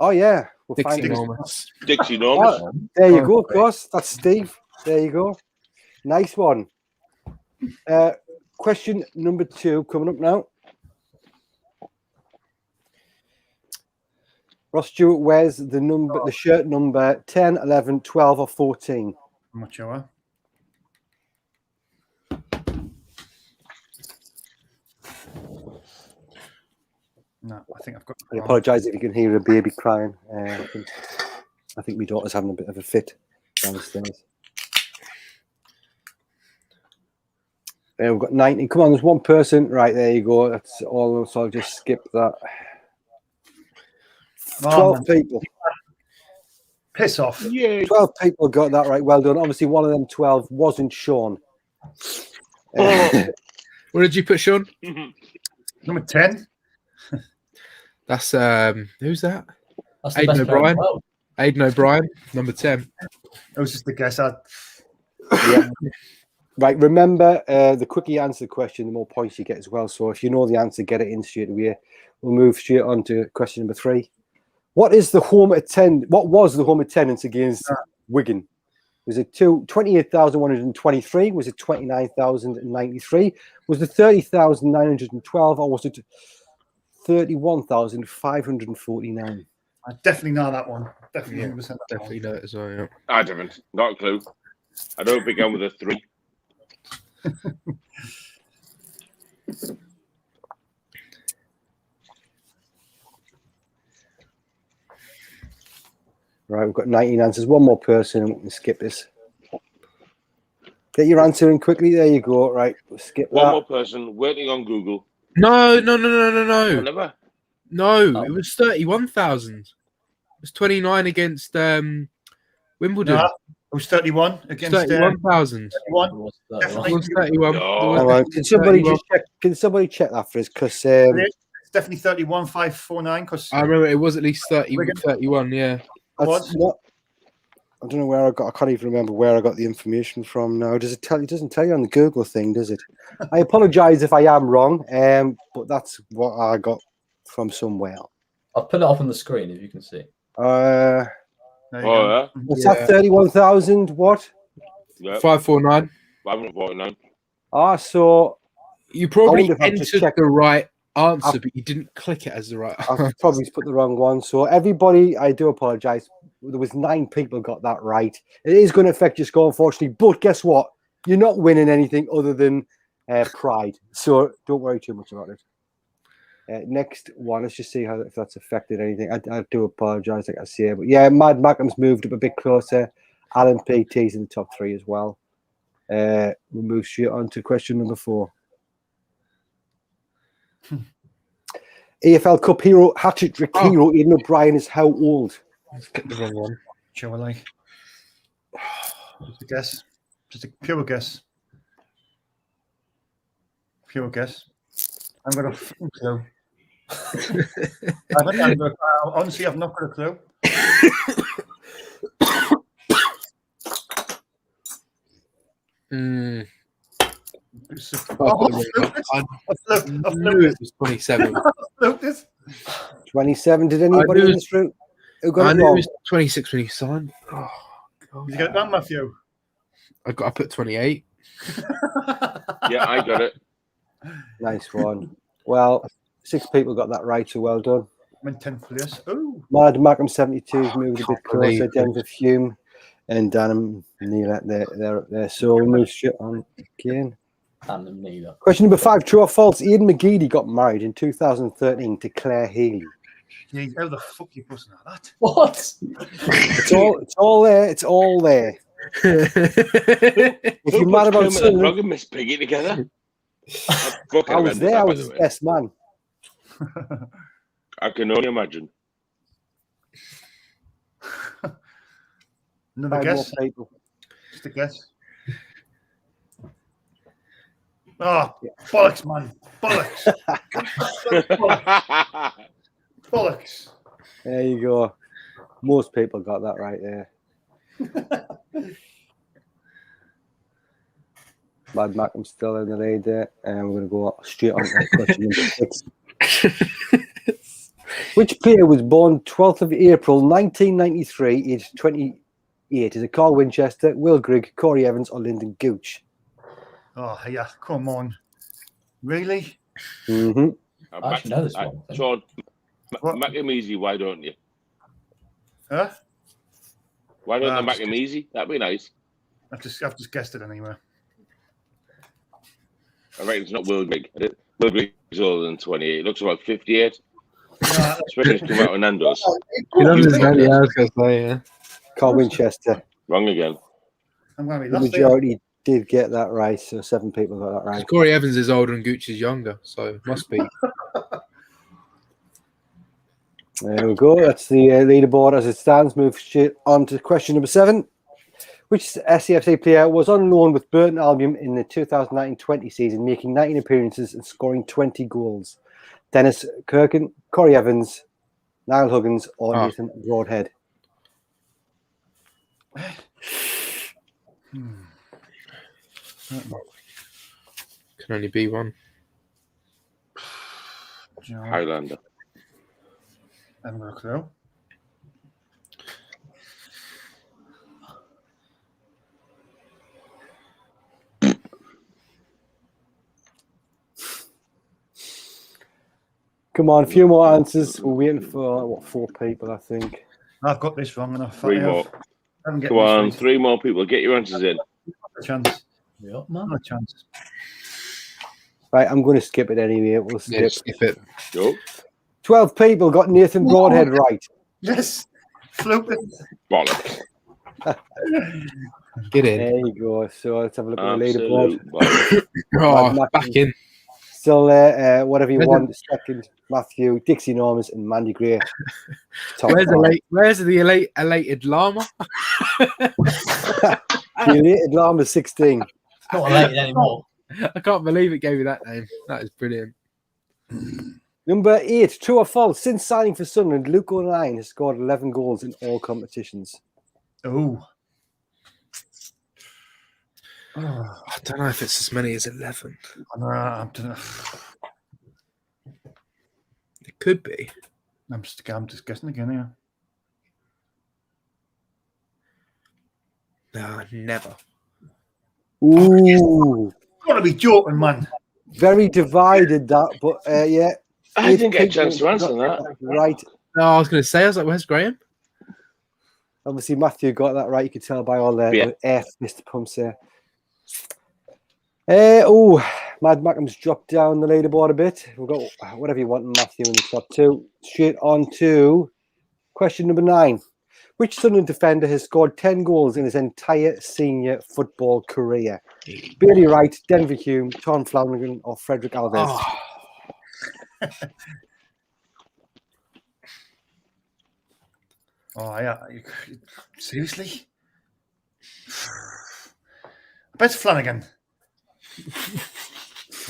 Oh yeah. Dixie Normus. Dixie Normus. There you go, of course. That's Steve. There you go. Nice one. Question number 2 coming up now. Ross Stewart wears the shirt number 10, 11, 12, or 14. I'm not sure. No, I think I've got. I apologise if you can hear a baby crying. I think my daughter's having a bit of a fit downstairs. We've got 19. Come on, there's one person. Right, there you go. That's all. So I'll just skip that. 12 people. Piss off. Yay. 12 people got that right. Well done. Obviously, one of them 12 wasn't Sean. Where did you put Sean? Number 10. That's who's that? That's Aidan O'Brien. Aidan O'Brien, number 10. That was just the guess. Yeah. Right. Remember, the quicker you answer the question, the more points you get as well. So if you know the answer, get it in straight away. We'll move straight on to question number 3. What was the home attendance against Wigan? Was it 28,123? Was it 29,093? Was it 30,912? Or was it 31,549? I definitely know that one. Definitely, definitely know it as well. Yeah. I haven't. Not a clue. I don't begin with a 3. Right, we've got 19 answers. One more person, and we can skip this. Get your answer in quickly. There you go. Right, we'll skip that. One more person waiting on Google. No. Never. No, it was 31,000. It was 29 against Wimbledon. No, it was 31 against 31,000. 31. It was 31. No. Can somebody check that for us? Because it's definitely 31,549. Because I remember it was at least 31. Yeah. Was. I don't know where I got. I can't even remember where I got the information from now. Does it tell? It doesn't tell you on the Google thing, does it? I apologise if I am wrong. But that's what I got from somewhere. I'll put it up on the screen if you can see. Yeah. What's that? 31,000 what? Yeah. 549. 549. So you probably if I've just entered checked- the right answer, but you didn't click it as the right answer. I've probably put the wrong one. So everybody, I do apologise. There was 9 people got that right. It is going to affect your score, unfortunately. But guess what? You're not winning anything other than pride. So don't worry too much about it. Next one, let's just see if that's affected anything. I do apologise, like I say. But yeah, Mad Mackham's moved up a bit closer. Alan PT's in the top 3 as well. We'll move straight on to question number 4. AFL Cup hero, hat-trick hero, Aidan O'Brien is how old? Let's get the wrong one. Surely. Just a guess. Just a pure guess. Pure guess. I'm going to clue. Honestly, I've not got a clue. I knew it was 27. 27. Did anybody in this room who got I it knew wrong? it was 26 when he signed. Oh, God. Did you get it wrong, Matthew? I put 28. Yeah, I got it. Nice one. Well, 6 people got that right, so well done. I'm in 10th place. Ooh. Mad Mackham 72 has moved a bit believe closer. it. Denver Fume and Danham Neal they're up there. So we'll move straight on again. And neither. Question number 5, true or false? Ian McGeady got married in 2013 to Claire Healy. Jeez, how the fuck are you busting at that? What? It's all there. It's all there. If you're mad about Kermit the Frog and Miss Piggy together? I was there. I was his best man. I can only imagine. Another 5 guess. more people. Just a guess. Oh, bollocks, man. Bollocks. Bollocks. There you go. Most people got that right there. Mad Mackham's still in the lead there. And we're going to go straight on to question number 6. Which player was born 12th of April 1993, aged 28? Is it Carl Winchester, Will Grigg, Corey Evans, or Lyndon Gooch? Oh, yeah. Come on. Really? Mm-hmm. I actually know this one. Sean, make him easy, why don't you? Huh? Why don't they make him easy? That'd be nice. I've just guessed it anyway. I reckon it's not Will Grigg. Will Grigg's older than 28. He looks about 58. Especially to come out with Nando's. He loves his money, I was going to say, yeah. Carl Winchester. Wrong again. I'm going to be The lost majority did get that right, so 7 people got that right. Corey Evans is older and Gooch is younger, so it must be. There we go. That's the leaderboard as it stands. Move straight on to question number 7. Which SCFC player was on loan with Burton Albion in the 2019-20 season, making 19 appearances and scoring 20 goals? Dennis Kirkin, Corey Evans, Niall Huggins, or Nathan Broadhead? Can only be one. Highlander. I haven't got a clue. Come on, a few more answers. We're waiting for, 4 people, I think. I've got this wrong enough. 3 more. Come on, 3 more people. Get your answers in. Not a chance. Yep, Not a chance. Right, I'm going to skip it anyway. We'll skip. Yeah, skip it. Go. 12 people got Nathan Broadhead right. Yes. Fluke it. Bollocks. Get in. There you go. So let's have a look at the Absolute leaderboard. Oh, back in. Still there. Whatever you want. Second, Matthew, Dixie Normans, and Mandy Gray. Where's the elated llama? The elated Llama 16. Not elated anymore. I can't believe it gave me that name. That is brilliant. Number 8, true or false? Since signing for Sunderland, Luke O'Neill has scored 11 goals in all competitions. Oh. I don't know if it's as many as 11. It could be. I'm just guessing again here. No, never. Ooh, Gotta be joking, man. very divided that, but yeah. I didn't get a chance to answer that. Right. No, I was going to say, where's Graham? Obviously, Matthew got that right. You could tell by all the air fist pumps there. Mad Mackham's dropped down the leaderboard a bit. We've got whatever you want, Matthew, in the top two. Straight on to question number 9. Which Sunderland defender has scored 10 goals in his entire senior football career? Bailey Wright, Denver Hume, Tom Flanagan, or Frederick Alves? Oh, yeah. Seriously? I bet Flanagan. I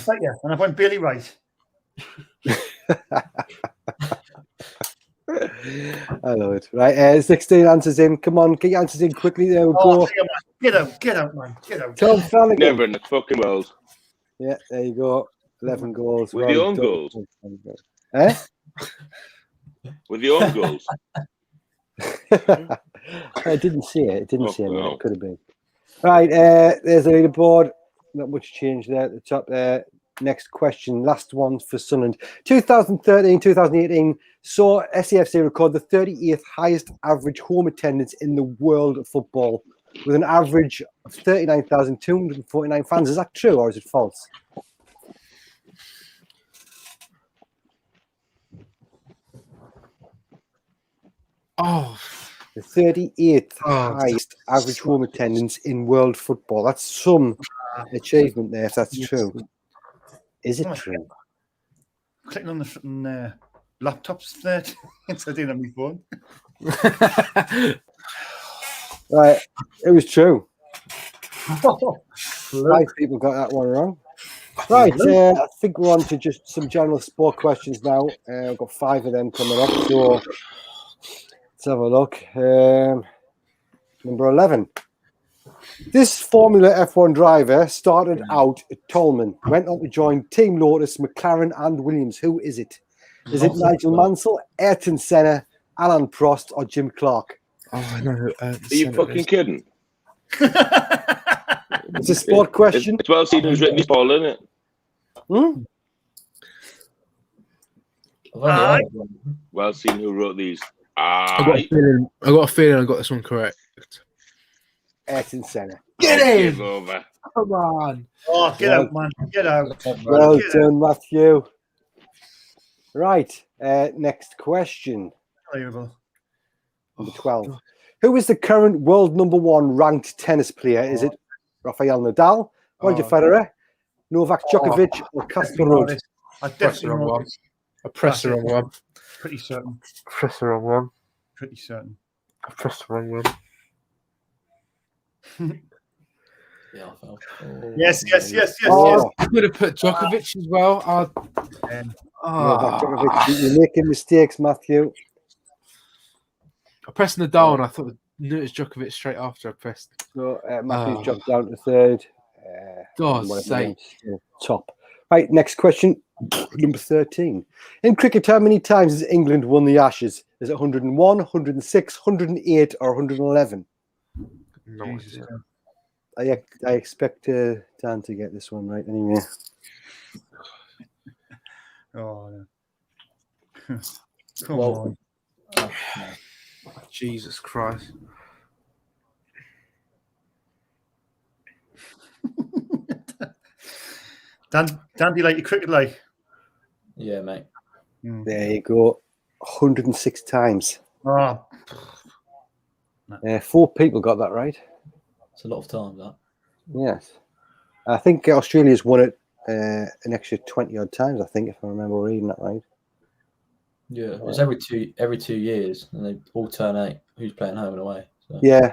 bet you. And I went Bailey Wright. I love it. Right, 16 answers in. Come on, get your answers in quickly. There we go. Get out, man. Get out. Tom Flanagan. Never in the fucking world. Yeah, there you go. 11 goals. With the own goals. Eh? With the own goals. I didn't see it. It didn't see it. It could have been. Right, there's the leaderboard. Not much change there at the top there. Next question, last one for Sunderland. 2013-2018 saw SCFC record the 38th highest average home attendance in the world of football, with an average of 39,249 fans. Is that true or is it false? Oh, The 38th highest average home attendance in world football. That's some achievement there, if that's true. Is it true? Clicking on the laptops there instead of on my phone. Right, it was true. 5 people got that one wrong. Right, I think we're on to just some general sport questions now. I've got 5 of them coming up, so let's have a look. Number 11. This Formula F1 driver started out at Tolman, went on to join Team Lotus, McLaren and Williams. Who is it? Is it Nigel Mansell, Ayrton Senna, Alan Prost or Jim Clark? Oh, I know. Are you fucking kidding? It's a sport question. It's well seen who's written this ball, isn't it? Well seen who wrote these. I got a feeling I got this one correct. Ayrton Senna. Get in! Over. Come on. Oh, get out, man. Get out. Well done, Matthew. Right. Next question. Unbelievable. Number 12. Who is the current world number 1 ranked tennis player? Is it Rafael Nadal, Roger Federer, Novak Djokovic, or Casper Ruud? I definitely know one. I pressed the wrong one. Pretty certain. Press the wrong one. Pretty certain. I pressed the wrong one. Yes. Oh, I could have put Djokovic as well. Novak Djokovic. You're making mistakes, Matthew. I pressed Nadal and I thought knew it was Djokovic straight after I pressed. So Matthew's dropped down to 3rd. God's sake. Top. Right, next question. Number 13. In cricket, how many times has England won the Ashes? Is it 101, 106, 108 or 111? No idea. I expect Dan to get this one right anyway. Oh, no. Come on. Jesus Christ. Dan, do you like your cricket like? Yeah, mate. There you go. 106 times. Oh. 4 people got that right. It's a lot of time, that. Yes. I think Australia's won it an extra 20 odd times, I think, if I remember reading that right. Yeah, it's every 2 years, and they alternate who's playing home and away. So. Yeah.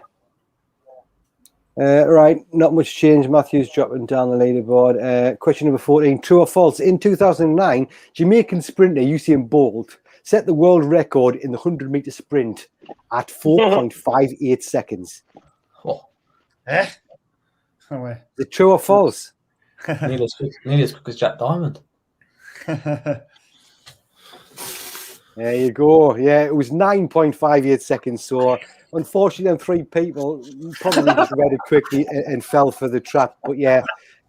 Right, not much change. Matthew's dropping down the leaderboard. Question number 14, true or false? In 2009, Jamaican sprinter Usain Bolt set the world record in the 100-meter sprint at 4.58 seconds. Oh. No way. Is it true or false? Nearly as quick as Jack Diamond. There you go. Yeah, it was 9.58 seconds. So unfortunately, them 3 people probably just read it quickly and fell for the trap. But yeah,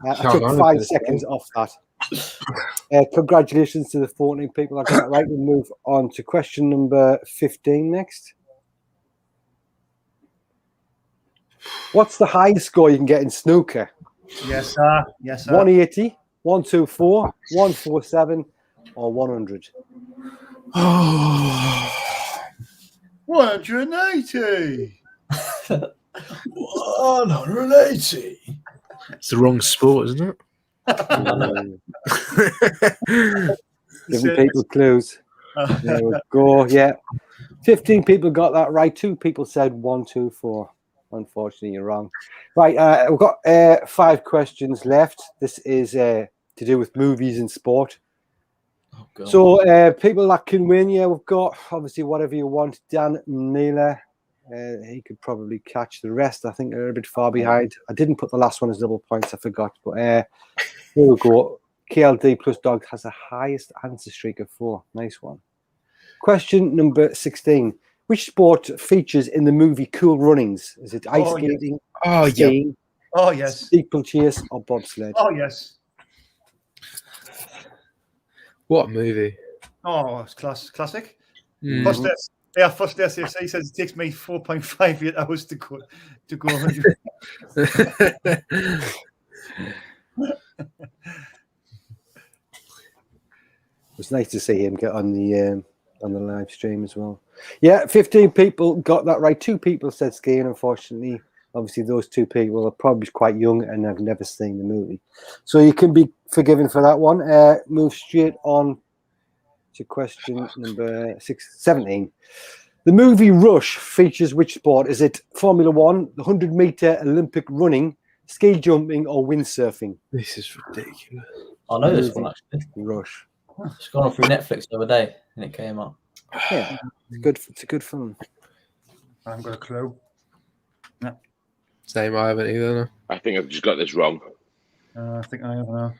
I took 5 seconds off that. Congratulations to the 14 people that got that right. We'll move on to question number 15 next. What's the highest score you can get in snooker? Yes, sir. Yes, sir. 180, 124, 147, or 100? 180. 180. It's the wrong sport, isn't it? Giving people clues. There we go. Yeah. 15 people got that right. 2 people said 124. Unfortunately, you're wrong. Right. We've got 5 questions left. This is to do with movies and sport. Oh, God. So people that can win, yeah, we've got obviously whatever you want. Dan Naylor, he could probably catch the rest. I think they're a bit far behind. I didn't put the last one as double points. I forgot. But here we go. KLD plus Dog has the highest answer streak of 4. Nice one. Question number 16. Which sport features in the movie Cool Runnings? Is it ice skating, skiing, steeplechase, or bobsled? Oh, yes. What movie? Oh, it's classic. Mm. First SFC says it takes me 4.58 hours to go 100. It was nice to see him get on the live stream as well. Yeah, 15 people got that right. 2 people said skiing. Unfortunately, obviously those 2 people are probably quite young and have never seen the movie, so you can be forgiven for that one. Move straight on to question number 17. The movie Rush features which sport? Is it Formula 1, the 100-meter Olympic running, ski jumping, or windsurfing? This is ridiculous. I know this one actually. Rush. It's gone on through Netflix the other day and it came up. Yeah, it's good. It's a good film. I haven't got a clue. No. Same, I haven't either. No. I think I've just got this wrong. I think I have now.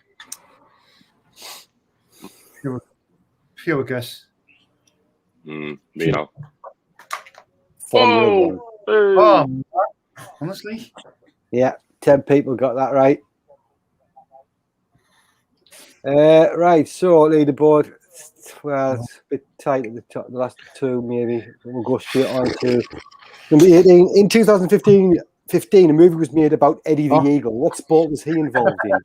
Pure guess. Me now. Formula 1. Oh, honestly? Yeah, 10 people got that right. Right, so leaderboard. Well, it's a bit tight at the top. The last 2, maybe. We'll go straight on to number 18. In 2015, a movie was made about Eddie the Eagle. What sport was he involved in?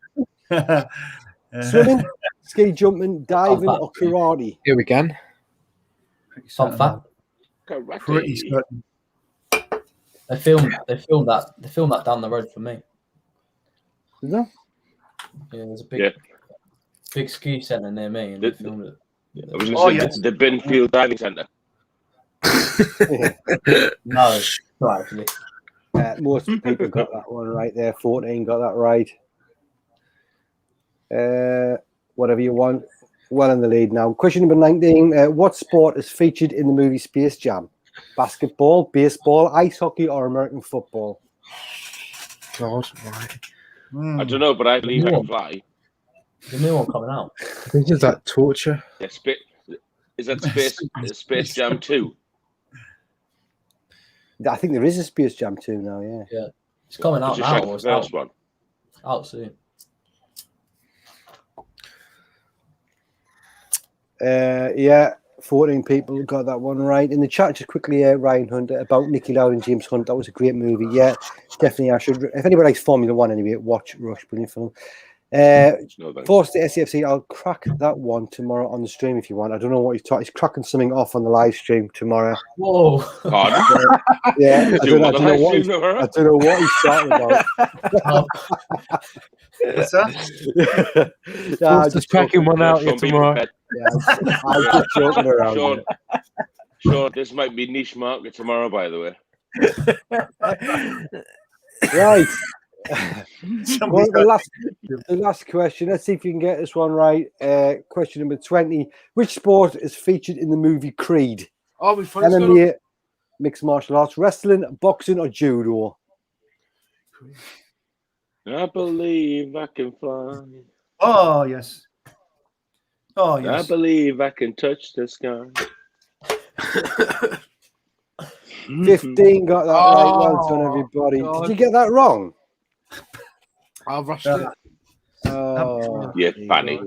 Swimming, ski jumping, diving, or karate? Here we go. Fun fact. Pretty certain. They filmed that down the road from me. Is that? Yeah, there's a big ski centre near me, and they filmed it. I was going to say the Binfield Diving Centre. No, not actually. Most people got that one right there. 14 got that right. Whatever you want. Well in the lead now. Question number 19. What sport is featured in the movie Space Jam? Basketball, baseball, ice hockey, or American football? God, right. I don't know, but I believe I can fly. The new one coming out. I think it's that torture. Yeah, is that Space Jam 2? I think there is a Space Jam 2 now, yeah. Yeah. It's coming out now. Or it's first one. Out soon. Yeah, 14 people got that one right. In the chat, just quickly, Ryan Hunter, about Nicky Lauda and James Hunt. That was a great movie. Yeah, definitely. I should. If anybody likes Formula 1 anyway, watch Rush. Brilliant film. Force the SCFC. I'll crack that one tomorrow on the stream if you want. I don't know what he's talking. He's cracking something off on the live stream tomorrow. Whoa! Yeah, I don't know what he's talking about. What's that? Yeah, I'm just cracking one out here tomorrow. Yeah, I'm just joking around. Sean, this might be niche market tomorrow, by the way. Right. Well, the last question. Let's see if you can get this one right. Question number 20. Which sport is featured in the movie Creed? MMA, mixed martial arts, wrestling, boxing, or judo? I believe I can fly. Oh, yes. Oh, I yes. believe I can touch the sky. 15 got that right. Well done, everybody. God. Did you get that wrong? I rushed it. Oh, Yeah, funny.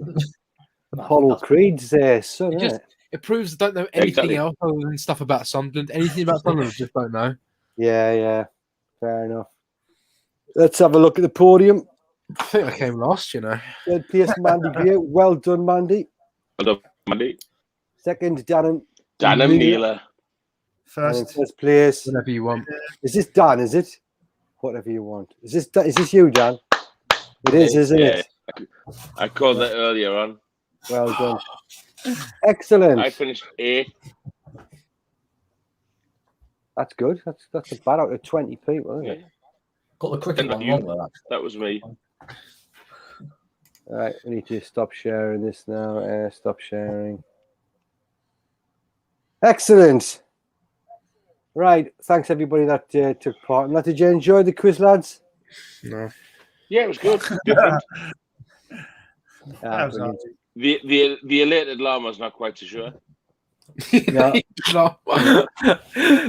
Apollo Creed's son, isn't it? It proves I don't know anything Exactly. else other than stuff about Sunderland. Anything about Sunderland, I just don't know. Yeah. Fair enough. Let's have a look at the podium. I think I came last, you know. Third place, Mandy Gray. Well done, Mandy. Well done, Mandy. Second, Dan Neela. First. First place. Whatever you want. Is this Dan, is it? Whatever you want. Is this you, Dan? It is, isn't it? I called that earlier on. Well done. Excellent. I finished 8th. That's good. That's a bad out of 20 people, isn't it? Got the cricket one wrong though. That was me. All right, we need to stop sharing this now. Stop sharing. Excellent. Right. Thanks, everybody that took part in that. Did you enjoy the quiz, lads? No. Yeah, it was good. Different. Brilliant. The elated llama's not quite so sure. No. No.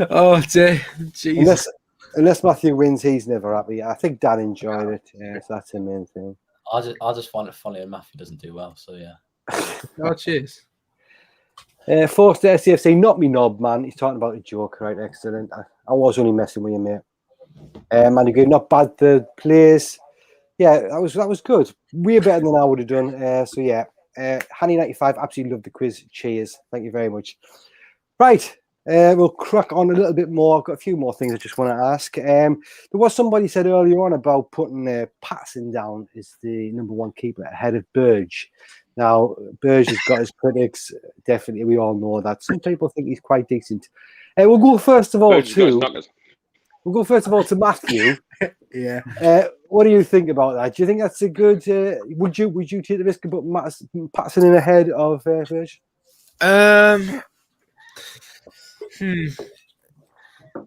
Oh dear. Jesus. Unless Matthew wins, he's never happy. I think Dan enjoyed it. Yeah, so that's the main thing. I just find it funny when Matthew doesn't do well. So yeah. Oh, cheers. Forced SCFC, not me knob, man. He's talking about a joke, right? Excellent. I was only messing with you, mate. Man, again, not bad. The players, yeah, that was good. Way better than I would have done. So yeah, Hanny95, absolutely loved the quiz. Cheers, thank you very much. Right, we'll crack on a little bit more. I've got a few more things I just want to ask. There was somebody said earlier on about putting Patterson down as the #1 keeper ahead of Burge. Now, Burge has got his critics. Definitely, we all know that. Some people think he's quite decent. We'll go first of all to Matthew. Yeah. What do you think about that? Do you think that's a good? Would you take the risk of putting Patterson in ahead of Burge?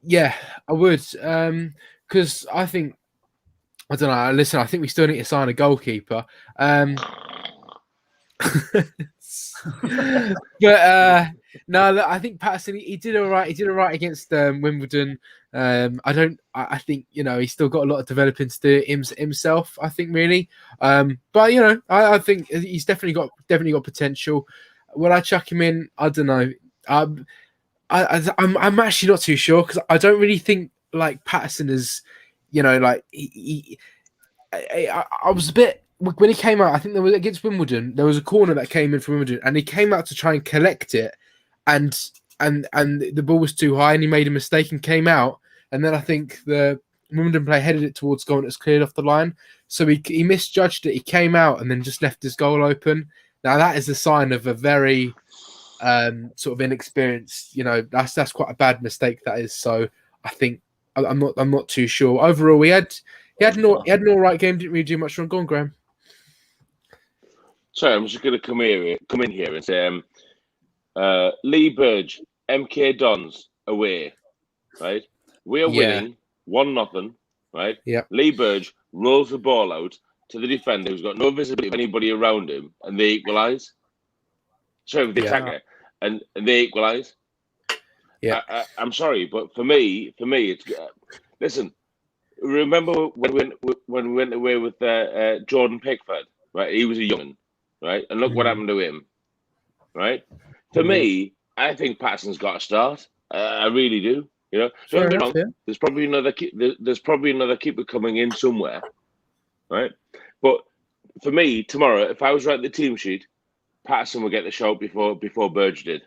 Yeah, I would. Because I think I don't know. Listen, I think we still need to sign a goalkeeper. But no, I think Patterson he did all right. He did all right against Wimbledon. I think he's still got a lot of developing to do himself. I think really. But I think he's definitely got potential. Will I chuck him in? I don't know. I'm actually not too sure because I don't really think like Patterson is. I was a bit. When he came out, I think there was against Wimbledon. There was a corner that came in from Wimbledon, and he came out to try and collect it, and the ball was too high, and he made a mistake and came out. And then I think the Wimbledon player headed it towards goal, and it's cleared off the line. So he misjudged it. He came out and then just left his goal open. Now that is a sign of a very sort of inexperienced. That's quite a bad mistake. That is. So I think I'm not too sure. Overall, he had an all right game. Didn't really do much wrong. Go on, Graham. Sorry, I'm just going to come in here and say, Lee Burge, MK Dons away, right? We are winning 1-0, right? Yeah. Lee Burge rolls the ball out to the defender who's got no visibility of anybody around him, and they equalise. Sorry, the attacker, and they equalise. Yeah. I'm sorry, but for me, it's listen. Remember when we went away with Jordan Pickford, right? He was a young'un. Right, and look what happened to him. Right, to me, I think Patterson's got to start. I really do. Don't get me wrong. There's probably another keeper coming in somewhere. Right, but for me tomorrow, if I was writing the team sheet, Patterson would get the shout before Burge did.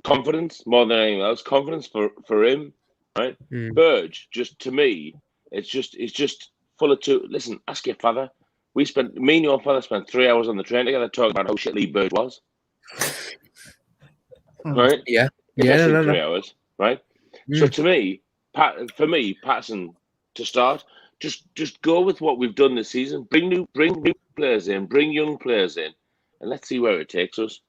Confidence more than anything else. Confidence for him. Right, Burge just to me, it's just full of two. Listen, ask your father. Me and your father spent 3 hours on the train together talking about how shit Lee Burge was. Right? Yeah. No. 3 hours, right? So to me, Patterson to start, just go with what we've done this season. Bring new players in, bring young players in, and let's see where it takes us.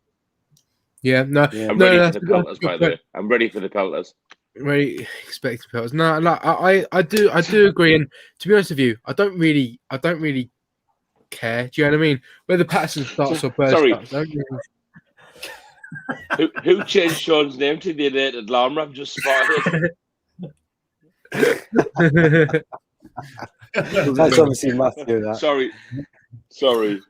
Yeah, no. I'm ready for the pelters, by the way. I'm ready for the pelters. very expecting penalties. No, I do agree. And to be honest with you, I don't really care. Do you know what I mean? Whether Patterson starts or Bird Sorry. starts. I don't really... Who changed Sean's name to the innate alarm? I've just spotted it. That's obviously Matthew. That. Sorry.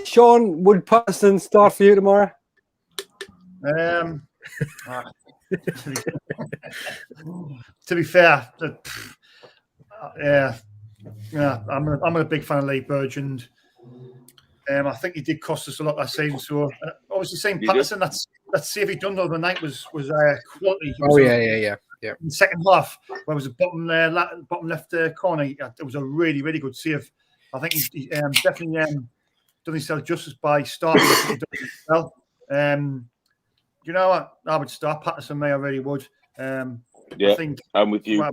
Sean, would Patterson start for you tomorrow? To be fair, I'm a big fan of Lee Burge, and I think he did cost us a lot that season. So obviously, saying Patterson, that save he done the other night was quality. Oh yeah. In the second half, where it was a bottom left corner, it was a really, really good save. I think he definitely done himself justice by starting well. You know what? I would start Patterson. I really would. I think I'm with you. I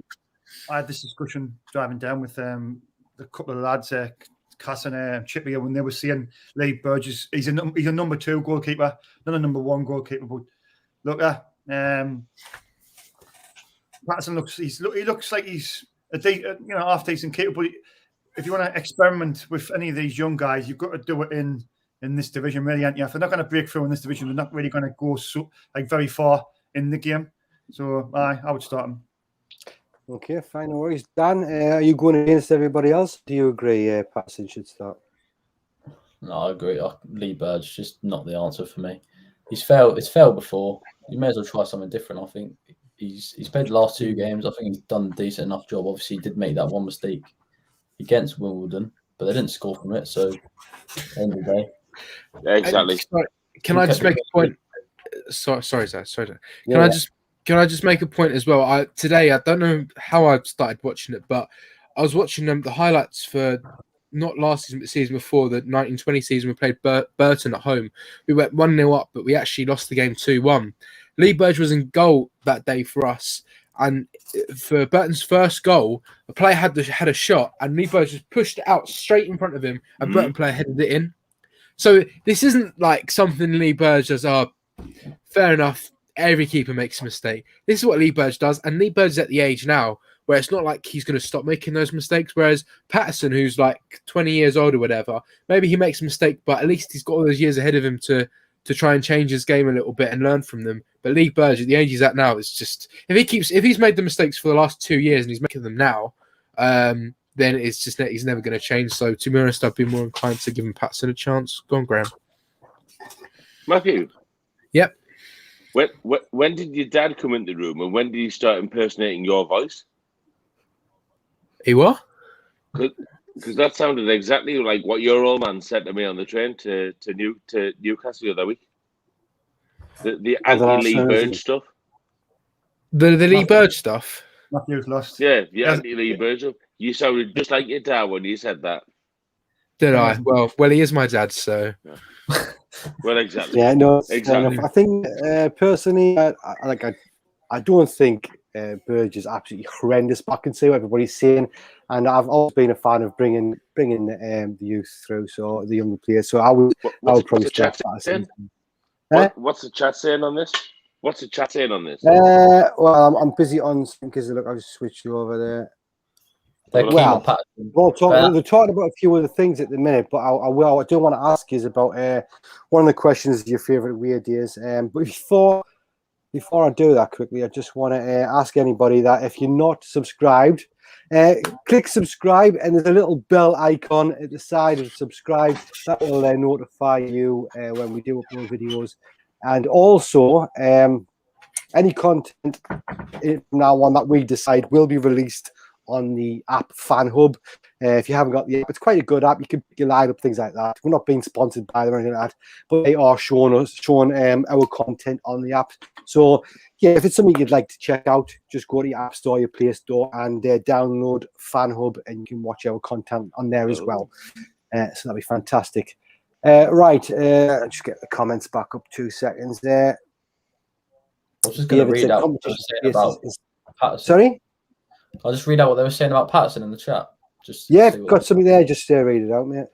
had this discussion driving down with the couple of lads, Cass and Chippy, when they were seeing Lee Burgess. He's a number 2 goalkeeper, not a number 1 goalkeeper. But look at Patterson he looks like he's half decent keeper. But if you want to experiment with any of these young guys, you've got to do it in this division, really, aren't you? If they're not going to break through in this division, they're not really going to go very far in the game. So I would start him. Okay, fine, no worries. Dan, are you going against everybody else? Do you agree Patterson should start? No, I agree. Lee Bird's just not the answer for me. It's failed before. You may as well try something different. I think he's played the last 2 games. I think he's done a decent enough job. Obviously, he did make that one mistake against Wimbledon, but they didn't score from it. So, end of the day. Exactly. Can I just make a point? Sorry, Zach. Can I just make a point as well? Today, I don't know how I started watching it, but I was watching the highlights for not last season, but the season before, the 1920 season. We played Burton at home. We went 1-0 up, but we actually lost the game 2-1. Lee Burge was in goal that day for us. And for Burton's first goal, a player had a shot, and Lee Burge just pushed it out straight in front of him, and Burton player headed it in. So this isn't like something Lee Burge does. Fair enough. Every keeper makes a mistake. This is what Lee Burge does, and Lee Burge is at the age now where it's not like he's going to stop making those mistakes. Whereas Patterson, who's like 20 years old or whatever, maybe he makes a mistake, but at least he's got all those years ahead of him to try and change his game a little bit and learn from them. But Lee Burge, at the age he's at now, is just if he's made the mistakes for the last 2 years and he's making them now, then it's just that he's never going to change. So to be honest, I'd be more inclined to give him Patterson a chance. Go on, Graham. Matthew. Yep. When did your dad come into the room, and when did he start impersonating your voice? He what? Because that sounded exactly like what your old man said to me on the train to Newcastle the other week. The anti-Lee Burge stuff. The Lee Burge stuff? Matthew's lost. Yeah, anti-Lee Burge stuff. You sounded just like your dad when you said that. Did I? Well, he is my dad, so... Yeah. Well, exactly. Yeah, no, exactly. I think personally, I don't think Burge is absolutely horrendous, but I can see what everybody's saying, and I've always been a fan of bringing the youth through, so the younger players. So I would probably start that. What's the chat saying on this? What's the chat saying on this? Well, I'm busy on because look, I've just switched you over there. They're talking about a few other things at the minute, but I do want to ask you about one of the questions, your favourite weird days. But before I do that quickly, I just want to ask anybody that if you're not subscribed, click subscribe, and there's a little bell icon at the side of subscribe. That will notify you when we do upload videos. And also, any content from now on that we decide will be released on the app Fan Hub. If you haven't got the app, it's quite a good app. You can pick your line up, things like that. We're not being sponsored by them or anything like that, but they are showing our content on the app. So yeah, if it's something you'd like to check out, just go to your app store, your Play Store, and download Fan Hub, and you can watch our content on there as well. So that'd be fantastic. Right, I'll just get the comments back up 2 seconds there. I was just going to read out what they were saying about Patterson. Sorry? I'll just read out what they were saying about Patterson in the chat. Got something there. Just read it out, mate.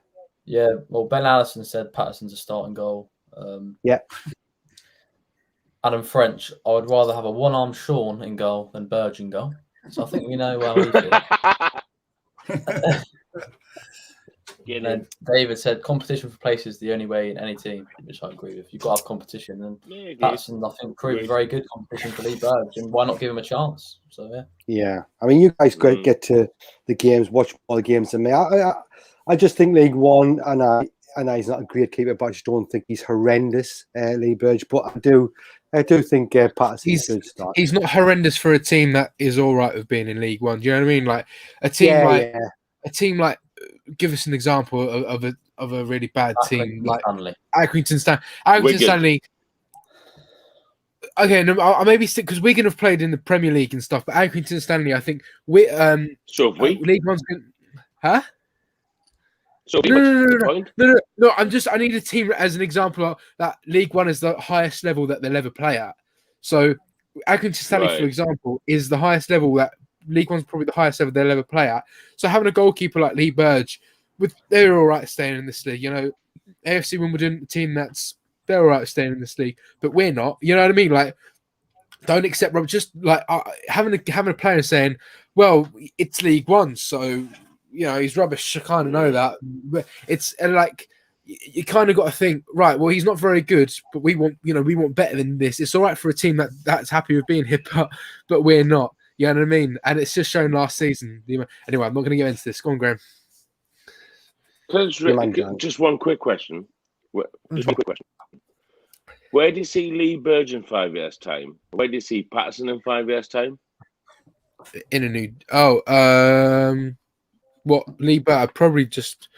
Yeah, well, Ben Allison said Patterson's a starting goal. Yeah. Adam French, I would rather have a one-armed Sean in goal than Burge in goal. So I think we know where we feel. And David said competition for places is the only way in any team, which I agree with. You've got to have competition. And Patterson, I think, proved very good competition for Lee Burge. And why not give him a chance? So, yeah. Yeah. I mean, you guys get to the games, watch all the games than me. I just think League One, and I know he's not a great keeper, but I just don't think he's horrendous, Lee Burge. But I do think Patterson's a good start. He's not horrendous for a team that is all right with being in League One. Do you know what I mean? Like a team like give us an example of a really bad team like Accrington Stanley. Okay, no, I maybe stick because Wigan have played in the Premier League and stuff, but Accrington Stanley, I think League One's been, huh? So no. I need a team as an example of that. League One is the highest level that they'll ever play at. So Accrington Stanley, for example, is the highest level that League One's probably the highest level they'll ever play at. So having a goalkeeper like Lee Burge, they're all right staying in this league. You know, AFC Wimbledon, team they're all right staying in this league, but we're not. You know what I mean? Like, don't accept Rob. Just like having a player saying, "Well, it's League One, so." You know, he's rubbish. I kind of know that. But it's like you kind of got to think, right, well, he's not very good, but we want better than this. It's all right for a team that's happy with being here, but we're not. You know what I mean? And it's just shown last season. Anyway, I'm not going to get into this. Go on, Graham. Just one quick question. Where do you see Lee Burge in 5 years' time? Where do you see Patterson in 5 years' time? In a new... What Lee Burge? Probably just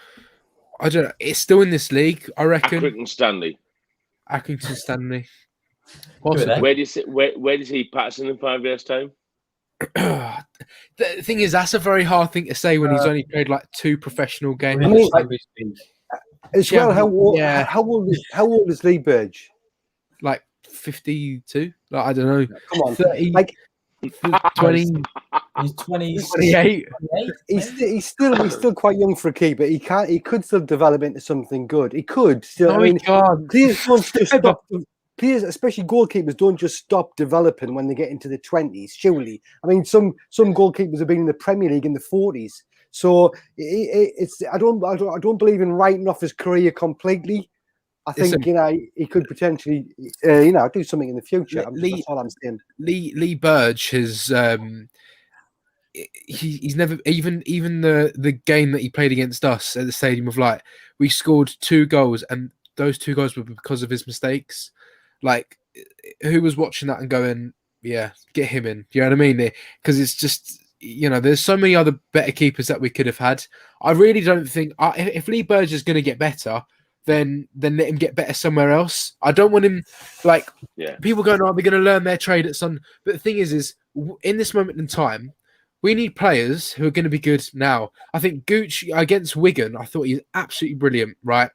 I don't know. It's still in this league, I reckon. Accrington Stanley. Where do you see Patterson in 5 years' time? The thing is, that's a very hard thing to say when he's only played like 2 professional games. I mean, how old is Lee Burge? Like 52. Like, I don't know. Come on, 30. Like 20. He's 28. He's still quite young for a keeper. He could still develop into something good. He could still. Players, especially goalkeepers, don't just stop developing when they get into the 20s. Surely, I mean, some goalkeepers have been in the Premier League in the 40s. So I don't believe in writing off his career completely. I think he could potentially do something in the future. That's all I'm saying. Lee Burge has he's never even the game that he played against us at the Stadium of Light. We scored 2 goals, and those 2 goals were because of his mistakes. Like, who was watching that and going, "Yeah, get him in"? Do you know what I mean? Because it's just there's so many other better keepers that we could have had. I really don't think if Lee Burge is going to get better, then let him get better somewhere else. I don't want him people going, "Oh, they're going to learn their trade at Sun." But the thing is in this moment in time, we need players who are going to be good now. I think Gooch against Wigan, I thought he was absolutely brilliant, right?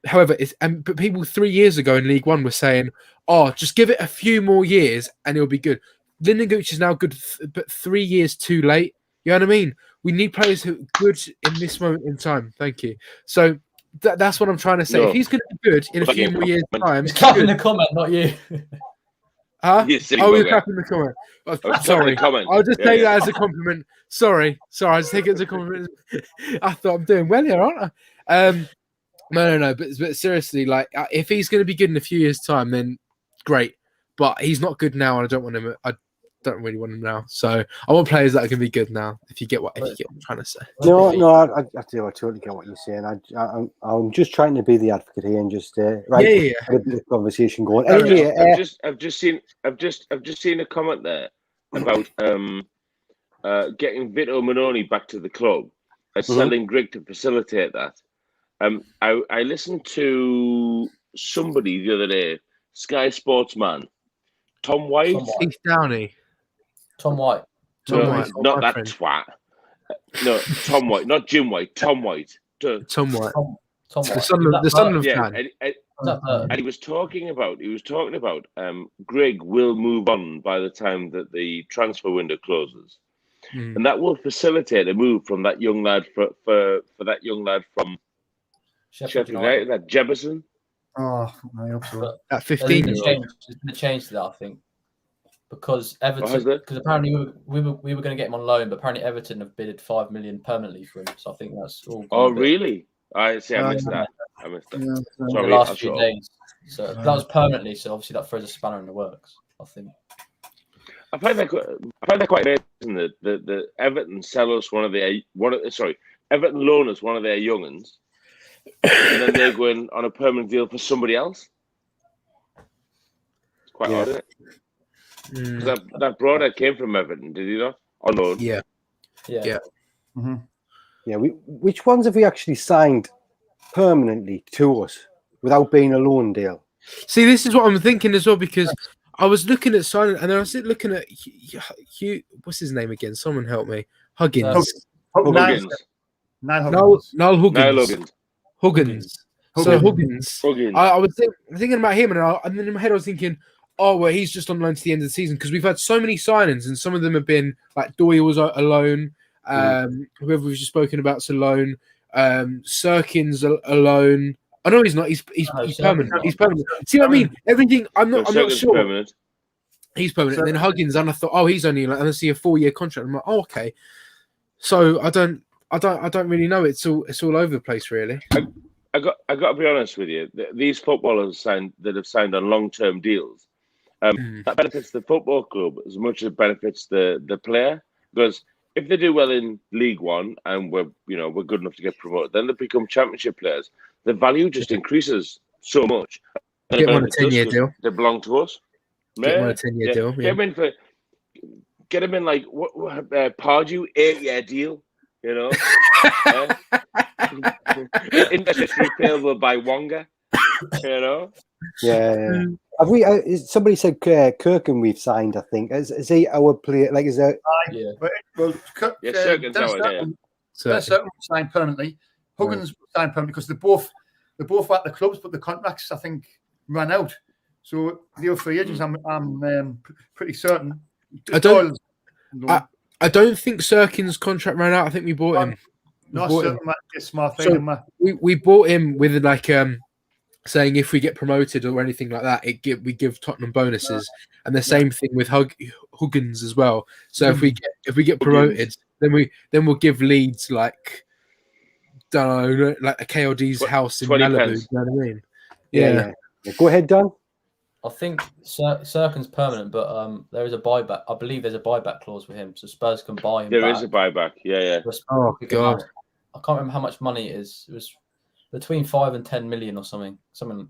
However, but people 3 years ago in League One were saying, "Oh, just give it a few more years and he'll be good." Lyndon Gooch is now good, but 3 years too late. You know what I mean? We need players who are good in this moment in time. Thank you. So that's what I'm trying to say. No. If he's going to be good in a few more years' time, he's clapping the comment, not you. Huh? You're clapping the comment. Sorry, I'll just take that as a compliment. Sorry, I just take it as a compliment. I thought I'm doing well here, aren't I? No. But seriously, like, if he's going to be good in a few years' time, then great. But he's not good now, and I don't want him. I don't really want him now. So I want players that are going to be good now. If you get what I'm trying to say. No, I totally get what you're saying. I'm just trying to be the advocate here and just get a bit of conversation going. Anyway, I've just seen a comment there about getting Vito Manoni back to the club and selling Grigg to facilitate that. I listened to somebody the other day, Sky Sportsman, Tom White. Heath Downey. Tom White. Not that twat. No, Tom White, not Jim White. Tom White. Tom White. Tom White. The son of fan. And he was talking about Grigg will move on by the time that the transfer window closes, and that will facilitate a move from that young lad for that young lad from Sheffield United, that Jefferson. Oh, I hope so. That There's 15-year-old. been a change to that, I think, because Everton. Because apparently we were going to get him on loan, but apparently Everton have bidded $5 million permanently for him. So I think that's all. Oh, really? I see. I missed that. Yeah, Sorry, the last few days. So that was permanently. So obviously that throws a spanner in the works, I think. I find that quite amazing that Everton sell us Everton loan us one of their young'uns, and then they're going on a permanent deal for somebody else. It's quite odd, isn't it? Because that Broadhead came from Everton, did he not? On loan. Yeah. Mm-hmm. Yeah. Which ones have we actually signed permanently to us without being a loan deal? See, this is what I'm thinking as well, because I was looking at Silent, and then I was looking at Hugh. What's his name again? Someone help me. Huggins. Huggins. Niall Huggins. Huggins. So Huggins. I was thinking about him, and then in my head I was thinking, oh, well, he's just on loan to the end of the season, because we've had so many signings, and some of them have been like Doyle was a loan. Whoever we've just spoken about's a loan. Sirkin's a loan. I know he's not. He's permanent. He's permanent. See what I mean? Everything. I'm not sure. Permanent. He's permanent. And then Huggins, and I thought, oh, he's only. And I see a 4-year contract. I'm like, oh, okay. So I don't really know. It's all over the place, really. I got to be honest with you. These footballers that have signed on long-term deals, that benefits the football club as much as it benefits the player, because if they do well in League One and we're good enough to get promoted, then they become Championship players. The value just increases so much. Get them on a 10-year deal. They belong to us. Get them on a 10-year deal. Yeah. Get them in like what Pardew 8-year deal. Interest repayable by Wonga. Yeah. Have we? Somebody said Kirkham we've signed. I think is he our player? Like is there? Well, Cirkin's out here. Cirkin signed permanently. Huggins signed permanently because they both were at the clubs, but the contracts I think ran out. So the other free agents, I'm pretty certain. I don't think Sirkin's contract ran out. I think we bought him. Not certain. That's a smart thing. So we bought him with like saying if we get promoted or anything like that, we give Tottenham bonuses, and the same thing with Huggins as well. So if we get promoted, then we'll give Leeds like don't know, like a KLD's house in Malibu. You know what I mean? Yeah. Go ahead, Dan. I think Sirkin's permanent, but there is a buyback. I believe there's a buyback clause with him, so Spurs can buy him. There is a buyback. Yeah. Oh God, I can't remember how much money it is. It was between 5 and 10 million or something. I can't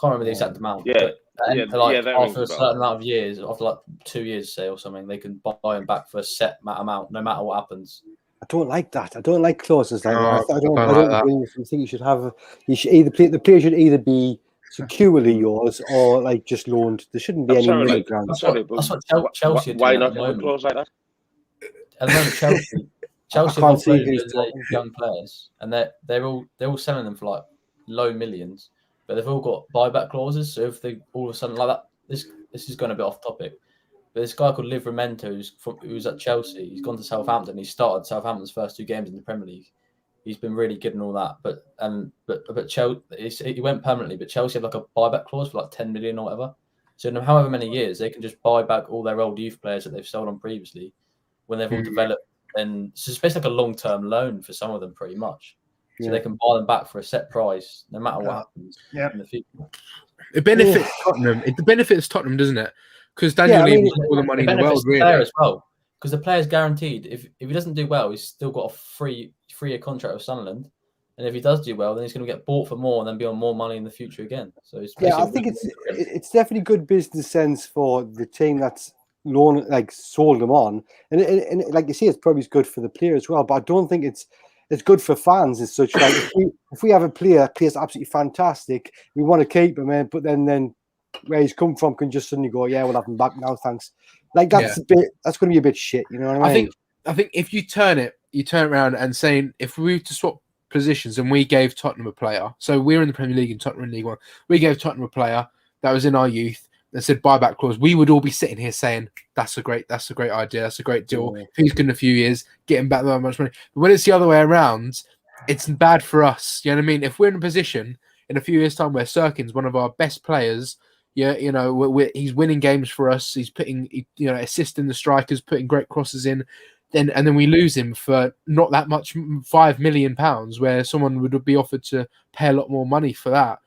remember the exact amount. After a certain amount of years, after like 2 years, say, or something, they can buy him back for a set amount, no matter what happens. I don't like that. I don't like clauses like that. I don't agree. I think you should have. The player should either be securely yours or like just loaned. There shouldn't be any grounds. That's what Chelsea. Why not have a clause like that? At the moment, Chelsea have got young players, and they're all selling them for like low millions, but they've all got buyback clauses. So if they all of a sudden like that, this is going a bit off topic. But this guy called Livramento, who's at Chelsea, he's gone to Southampton. He started Southampton's first 2 games in the Premier League. He's been really good and all that. But Chelsea, he went permanently. But Chelsea have like a buyback clause for like 10 million or whatever. So in however many years, they can just buy back all their old youth players that they've sold on previously when they've all developed. And so it's basically like a long-term loan for some of them, pretty much. So they can buy them back for a set price, no matter what happens in the future. It benefits Tottenham. It benefits Tottenham, doesn't it? Because Daniel Levy's got all the money in the world, really. As well, because the player's guaranteed. If he doesn't do well, he's still got a three-year contract with Sunderland. And if he does do well, then he's going to get bought for more and then be on more money in the future again. So I think it's definitely good business sense for the team that's sold them on, and like you say, it's probably good for the player as well. But I don't think it's good for fans as such. Like if we have a player plays absolutely fantastic, we want to keep him, but then where he's come from can just suddenly go, yeah, we'll have him back now, thanks. Like that's going to be a bit shit, you know what I mean? I think if you turn it around and saying if we were to swap positions and we gave Tottenham a player, so we're in the Premier League and Tottenham in League One, we gave Tottenham a player that was in our youth that said buyback clause, we would all be sitting here saying that's a great idea, that's a great deal. If he's good in a few years, get him back that much money. But when it's the other way around, it's bad for us. You know what I mean? If we're in a position, in a few years' time where Sirkin's one of our best players. Yeah, he's winning games for us. He's putting, assisting the strikers, putting great crosses in. Then we lose him for not that much, £5 million, where someone would be offered to pay a lot more money for that.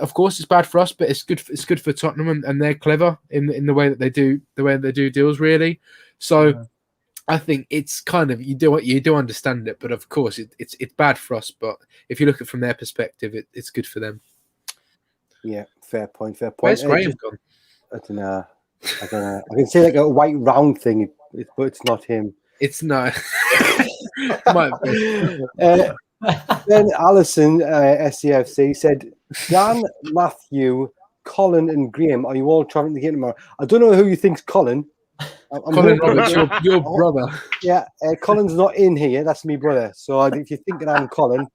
Of course, it's bad for us, but it's good. It's good for Tottenham, and they're clever in the way that they do deals, really. So I think it's kind of you do understand it, but of course it's bad for us. But if you look at it from their perspective, it's good for them. Yeah, fair point. Where's Graham gone? I don't know. I can say like a white round thing, but it's not him. It's no. Might be. Then Alison, SCFC, said, Dan, Matthew, Colin and Graham, are you all travelling to the game tomorrow? I don't know who you think's Colin. Colin Roberts, your brother. Yeah, Colin's not in here. That's me brother. So if you're thinking I'm Colin,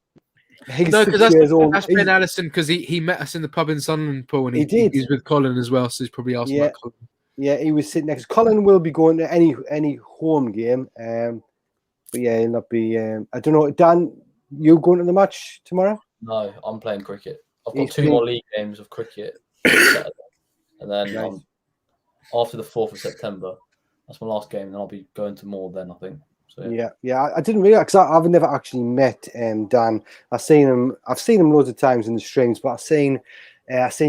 he's 6 years old. That's Ben Allison, because he met us in the pub in Sunderland, Paul, and he was with Colin as well, so he's probably asked about Colin. Yeah, he was sitting next. Colin will be going to any home game. But yeah, he'll not be. I don't know. Dan, you going to the match tomorrow? No, I'm playing cricket. I've got 2 more league games of cricket Saturday. And then after the 4th of September, that's my last game, and I'll be going to more then, I think. So, yeah. I didn't realize, because I've never actually met Dan. I've seen him loads of times in the streams, but I seen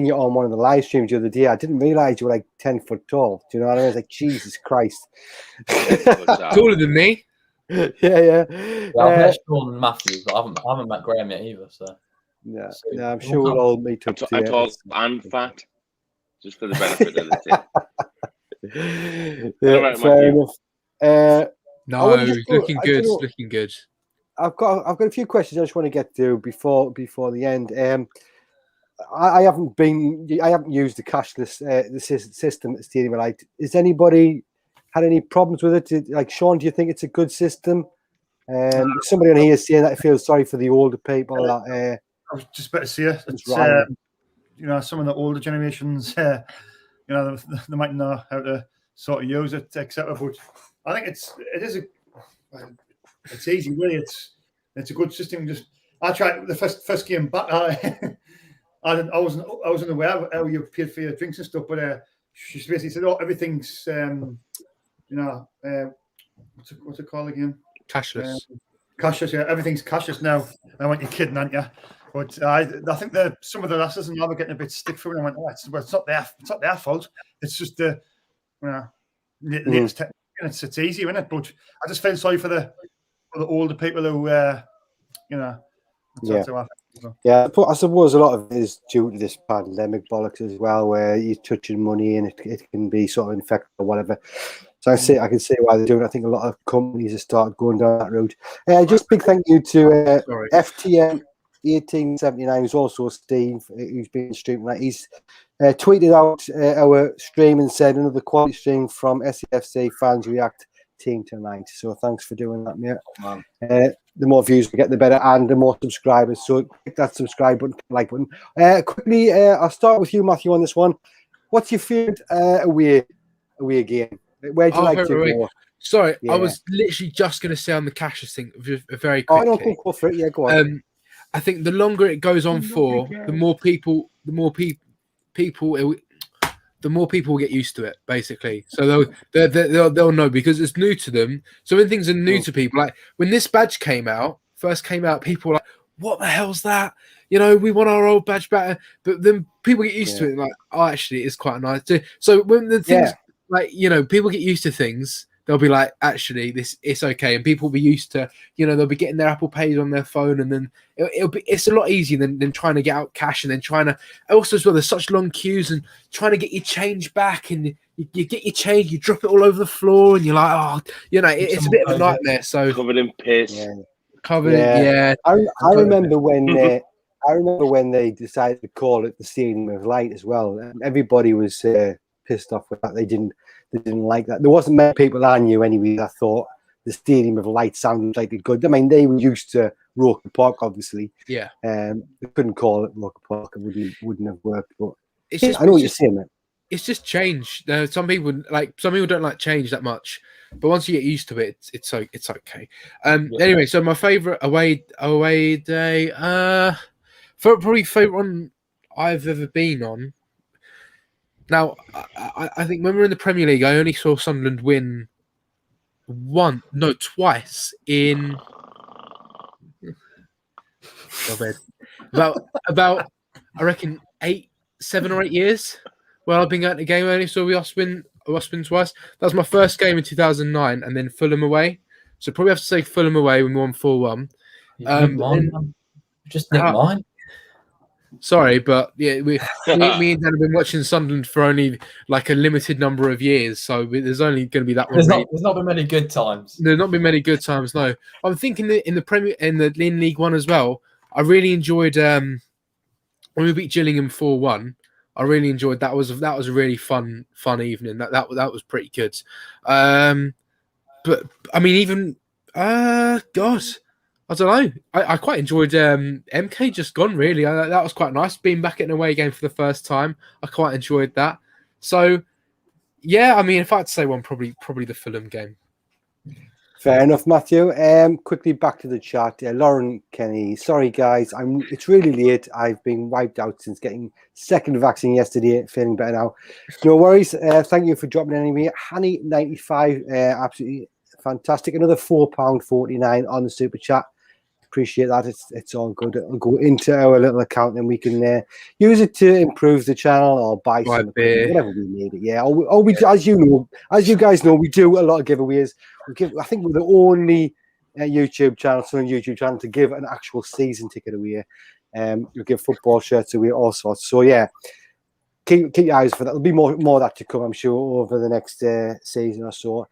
you on one of the live streams the other day. I didn't realize you were like 10 foot tall. Do you know what I mean? I was like, Jesus Christ. Taller than me. Yeah. I've met Sean and Matthew, but I haven't met Graham yet either. So yeah, I'm sure we'll all meet up. I'm tall and fat, just for the benefit of the team. Yeah, fair enough. No, looking good. Looking good. I've got a few questions I just want to get to before the end. I haven't used the cashless system at Stadium of Light. Has anybody had any problems with it? Like, Sean, do you think it's a good system? Somebody on here is saying that I feel sorry for the older people. I was just about to say it. It's, some of the older generations, they might know how to sort of use it, etc. But I think it's easy, really. It's a good system. I tried the first game back. I wasn't aware of how you paid for your drinks and stuff, but she basically said, "Oh, everything's what's it called again? Cashless." Cashless, yeah. Everything's cashless now. I went, "You're kidding, aren't you?" But I think that some of the lasses and were getting a bit stick for it. I went, it's not their fault. It's just the latest technique. It's easy, isn't it? But I just feel sorry for the older people who, Yeah, I suppose a lot of it is due to this pandemic bollocks as well, where you're touching money and it can be sort of infected or whatever. So I can see why they're doing it. I think a lot of companies have started going down that route. Just big thank you to FTM 1879, who's also Steve, who's been streaming that. He's tweeted out our stream and said another quality stream from SCFC Fans React Team tonight. So thanks for doing that, mate. The more views we get, the better, and the more subscribers. So click that subscribe button, like button. Quickly, I'll start with you, Matthew, on this one. What's your favourite away game? Where do you like to go? Sorry, I was literally just going to say on the cashless thing very quickly. Oh, no, go for it. Yeah, go on. I think the longer it goes on for, the more people will get used to it, basically. So they'll know, because it's new to them. So when things are new to people, like when this badge first came out, people were like, "What the hell's that? We want our old badge back." But then people get used to it, like, "Oh, actually, it's quite nice." So when the things people get used to things, they'll be like, "Actually, it's okay," and people will be used to, they'll be getting their Apple Pays on their phone, and then it's a lot easier than trying to get out cash, and then trying to also as well. There's such long queues and trying to get your change back, and you get your change, you drop it all over the floor, and you're like, "Oh, it's a bit of a nightmare." So covered in piss, covered. Yeah. I remember when they decided to call it the Stadium of Light as well, and everybody was pissed off with that. They didn't like that. There wasn't many people I knew anyway that thought the Stadium of Light sounded like it good. I mean, they were used to Roker Park, obviously. Yeah. They couldn't call it Roker Park. It wouldn't have worked. But I know what you're saying, man. It's just change. Some people don't like change that much, but once you get used to it, it's okay. Anyway, so my favourite away day. Probably favourite one I've ever been on. Now, I think when we were in the Premier League, I only saw Sunderland win twice in about I reckon 7 or 8 years. Well, I've been going to the game only saw us win twice. That was my first game in 2009, and then Fulham away. So probably have to say Fulham away when we won 4-1. Just nick mine. Sorry, but yeah, me and Dan have been watching Sunderland for only like a limited number of years, so there's only going to be that one. There's not been many good times. There's not been many good times. No, I'm thinking that in the League One as well. I really enjoyed when we beat Gillingham 4-1. I really enjoyed that. Was a really fun evening. That was pretty good. But I mean, even God. I don't know. I quite enjoyed MK just gone, really. That was quite nice. Being back at an away game for the first time. I quite enjoyed that. So, yeah, I mean, if I had to say one, probably the Fulham game. Fair enough, Matthew. Quickly back to the chat. Lauren Kenny. Sorry, guys. It's really late. I've been wiped out since getting second vaccine yesterday. Feeling better now. No worries. Thank you for dropping in anyway. Hanny95. Absolutely fantastic. Another £4.49 on the super chat. Appreciate that. It's all good. It'll go into our little account and we can use it to improve the channel or buy some beer, whatever we need it. Yeah. We as you guys know, we do a lot of giveaways. I think we're the only YouTube channel to give an actual season ticket away. We give football shirts away, all sorts. So yeah, keep your eyes for that. There'll be more of that to come, I'm sure, over the next season or so.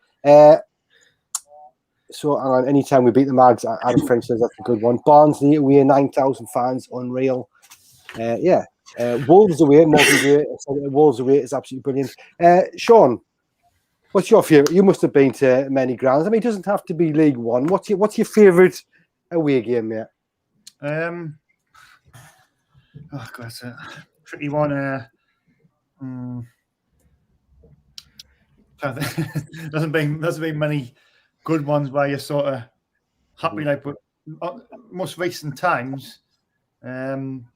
So anytime we beat the Mags, Adam French says that's a good one. Barnsley away, 9,000 fans, unreal. Wolves away, Wolves away is absolutely brilliant. Sean, what's your favourite? You must have been to many grounds. I mean, it doesn't have to be League One. What's your favourite away game, mate? God, that's a tricky one. Doesn't be many good ones where you're sort of happy, like, but most recent times, I'm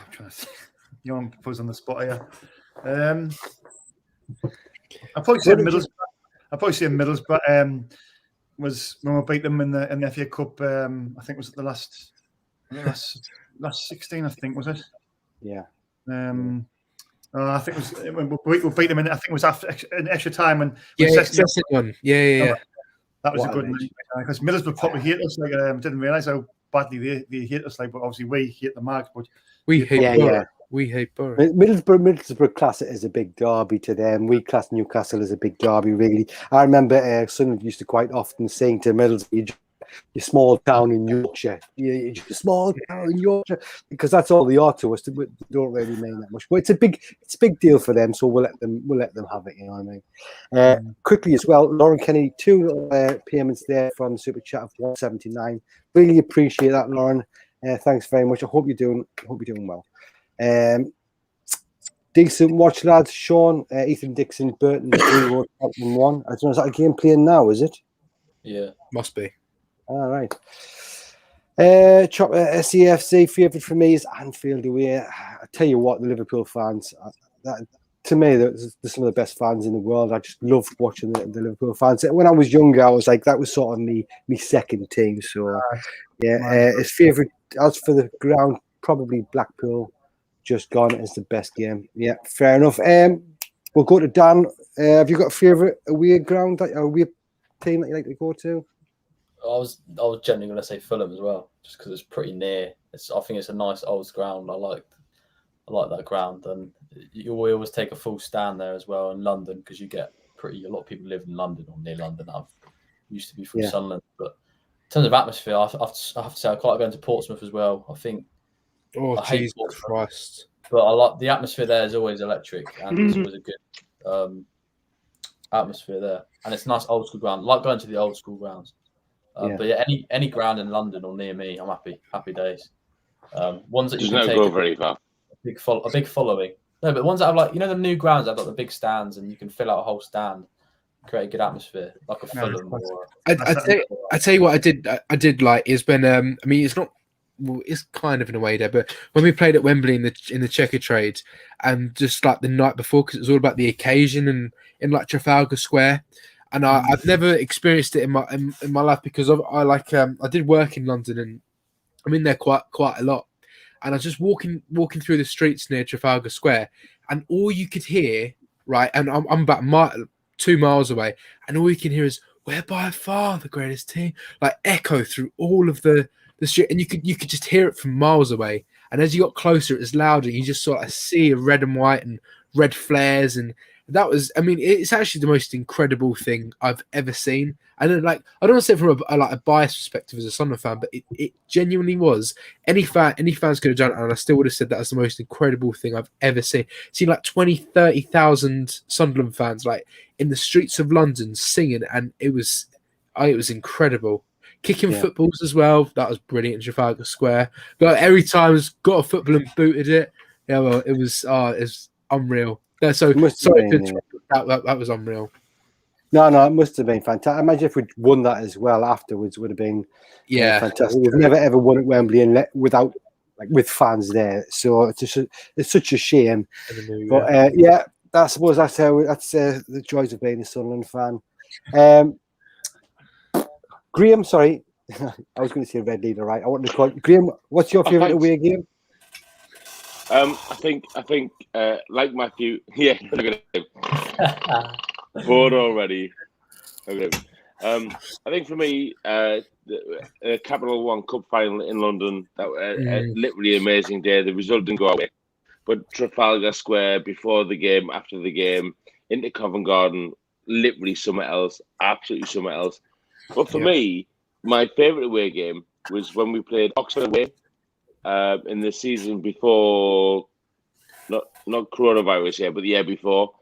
trying to think, you know, put us on the spot here. I'll probably say Middlesbrough. Was when we beat them in the FA Cup. I think it was the last 16. I think was it? Yeah. I think it was when we beat them in. I think it was after an extra time when one. Yeah. That was a good night because Middlesbrough probably hate us. Like, didn't realise how badly they hate us. Like, but obviously we hate the Mags. But we hate We hate Borough. Middlesbrough class it as a big derby to them. We class Newcastle as a big derby, really. I remember Sunderland used to quite often saying to Middlesbrough, "You're small town in Yorkshire. You're a small town in Yorkshire," because that's all they are to us. They don't really mean that much, but it's a big deal for them. So we'll let them have it. You know what I mean? Quickly as well, Lauren Kenny, 2 payments there from the super chat of 179. Really appreciate that, Lauren. Thanks very much. I hope you're doing well. Decent watch, lads. Sean, Ethan Dixon, Burton, 3-1. I don't know, is that a game playing now, is it? Yeah, must be. All right. SEFC favourite for me is Anfield away. I tell you what, the Liverpool fans, to me, they're some of the best fans in the world. I just loved watching the Liverpool fans. When I was younger, I was like, that was sort of me second team. So, his favourite, as for the ground, probably Blackpool. Just gone as the best game. Yeah, fair enough. We'll go to Dan. Have you got a favourite away ground, away team that you like to go to? I was generally going to say Fulham as well, just because it's pretty near. I think it's a nice old ground. I like that ground, and we always take a full stand there as well in London because you get a lot of people live in London or near London. I've used to be from Sunderland, but in terms of atmosphere, I have to say I quite going to Portsmouth as well. I think. Oh, Jesus Christ! But I like the atmosphere there is always electric, and it's always a good atmosphere there, and it's a nice old school ground. I like going to the old school grounds. But yeah, any ground in London or near me, I'm happy days. Ones that you can take go very far. A big following. No, but ones that have the new grounds that have got the big stands and you can fill out a whole stand, create a good atmosphere, like a Fulham. I tell you what I did like is when I mean it's not well, it's kind of an away day, but when we played at Wembley in the Checker Trade, and just like the night before, because it was all about the occasion and in like Trafalgar Square, and I've never experienced it in my life because I did work in London and I'm in there quite a lot, and I was just walking through the streets near Trafalgar Square, and all you could hear, right, and I'm about 2 miles away, and all you can hear is "We're by far the greatest team," like echo through all of the street, and you could just hear it from miles away. And as you got closer, it was louder. You just sort of see red and white and red flares, and that was, I mean, it's actually the most incredible thing I've ever seen. And then, like, I don't want to say it from a biased perspective as a Sunderland fan, but it genuinely was. Any fans could have done it, and I still would have said that was the most incredible thing I've ever seen. Seen like 20,000-30,000 Sunderland fans like in the streets of London singing, and it was incredible. Kicking footballs as well. That was brilliant in Trafalgar Square. Every time got a football and booted it. Yeah, well, it was unreal. So sorry, that was unreal. No, it must have been fantastic. I imagine if we'd won that as well afterwards, would have been fantastic. We've never ever won at Wembley without with fans there, so it's such a shame. But I suppose that's the joys of being a Sunderland fan. Graham, sorry, I was going to say red leader, right? I wanted to call Graham. What's your favourite away game? I think, like Matthew, look at him. Bored already. I think for me, the Capital One Cup final in London, that literally amazing day. The result didn't go away, but Trafalgar Square before the game, after the game, into Covent Garden, literally somewhere else, absolutely somewhere else. But for me, my favourite away game was when we played Oxford away in the season before, not coronavirus but the year before.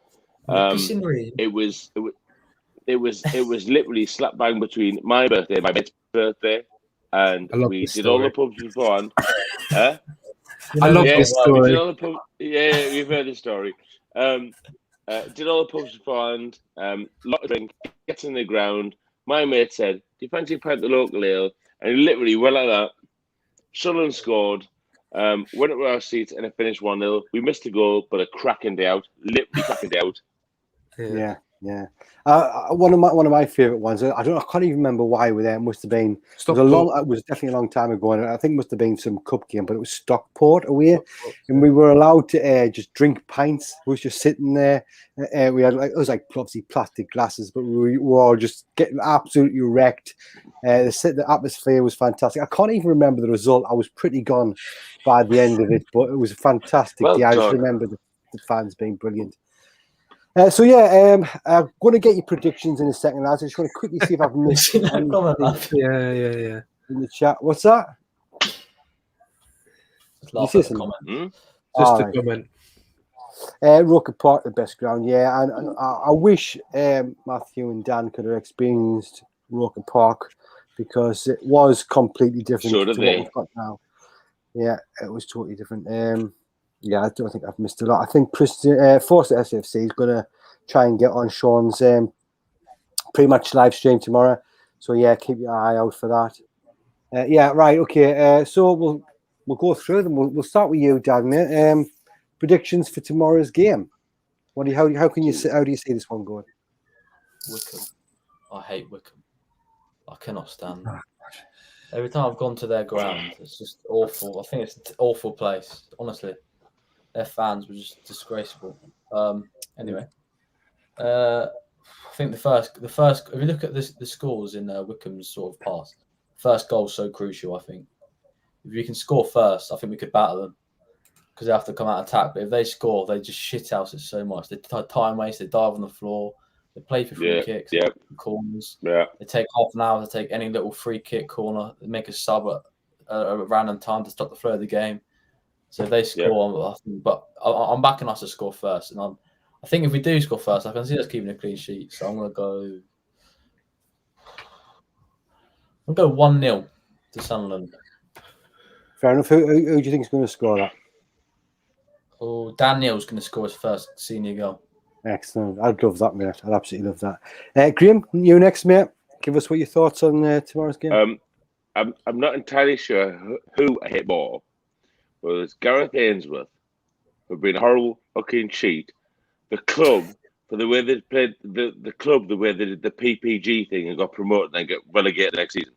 It was literally slap bang between my birthday, my mate's birthday, and we did all the pubs beforehand. I love this story. We've heard the story. Did all the pubs beforehand. Lot of drink, gets in the ground. My mate said, "Do you fancy a pint of local ale?" And he literally went like that. Sunderland scored. Went up to our seats and it finished 1-0. We missed a goal, but a cracking day out. Literally cracking day out. Yeah. One of my favourite ones. I can't even remember why we were there. It must have been. It was definitely a long time ago, and I think it must have been some cup game, but it was Stockport away, and we were allowed to just drink pints. We were just sitting there. We had it was obviously plastic glasses, but we were all just getting absolutely wrecked. The atmosphere was fantastic. I can't even remember the result. I was pretty gone by the end of it, but it was fantastic. I just remember the fans being brilliant. I'm going to get your predictions in a second, lads. I just want to quickly see if I've missed anything in the chat. What's that? Just a comment. Just a comment. Roker Park, the best ground, and I wish Matthew and Dan could have experienced Roker Park because it was completely different to what we've got now. Yeah, it was totally different. I don't think I've missed a lot. I think Christian Force SFC is going to try and get on Sean's pre-match live stream tomorrow. So keep your eye out for that. Right. Okay. So we'll go through them. We'll start with you, Dan. Predictions for tomorrow's game. How do you see this one going? Wickham. I hate Wickham. I cannot stand them. Every time I've gone to their ground, it's just awful. I think it's an awful place, honestly. Their fans were just disgraceful. Anyway, I think the first. If you look at the scores in Wickham's sort of past, first goal is so crucial. I think if you can score first, I think we could battle them because they have to come out attack. But if they score, they just shit house it so much. They time waste. They dive on the floor. They play for free kicks, corners. Yeah. They take half an hour to take any little free kick corner. They make a sub at a random time to stop the flow of the game. So if they score, but I'm backing us to score first. And I think if we do score first, I can see us keeping a clean sheet. So I'm going to go 1-0 to Sunderland. Fair enough. Who do you think is going to score that? Oh, Daniel's going to score his first senior goal. Excellent. I'd love that, mate. I'd absolutely love that. Graham, you next, mate. Give us what your thoughts on tomorrow's game. I'm not entirely sure who I hit more. But it's Gareth Ainsworth, who've been a horrible fucking cheat. The club, for the way they played the club, the way they did the PPG thing and got promoted and then get relegated next season.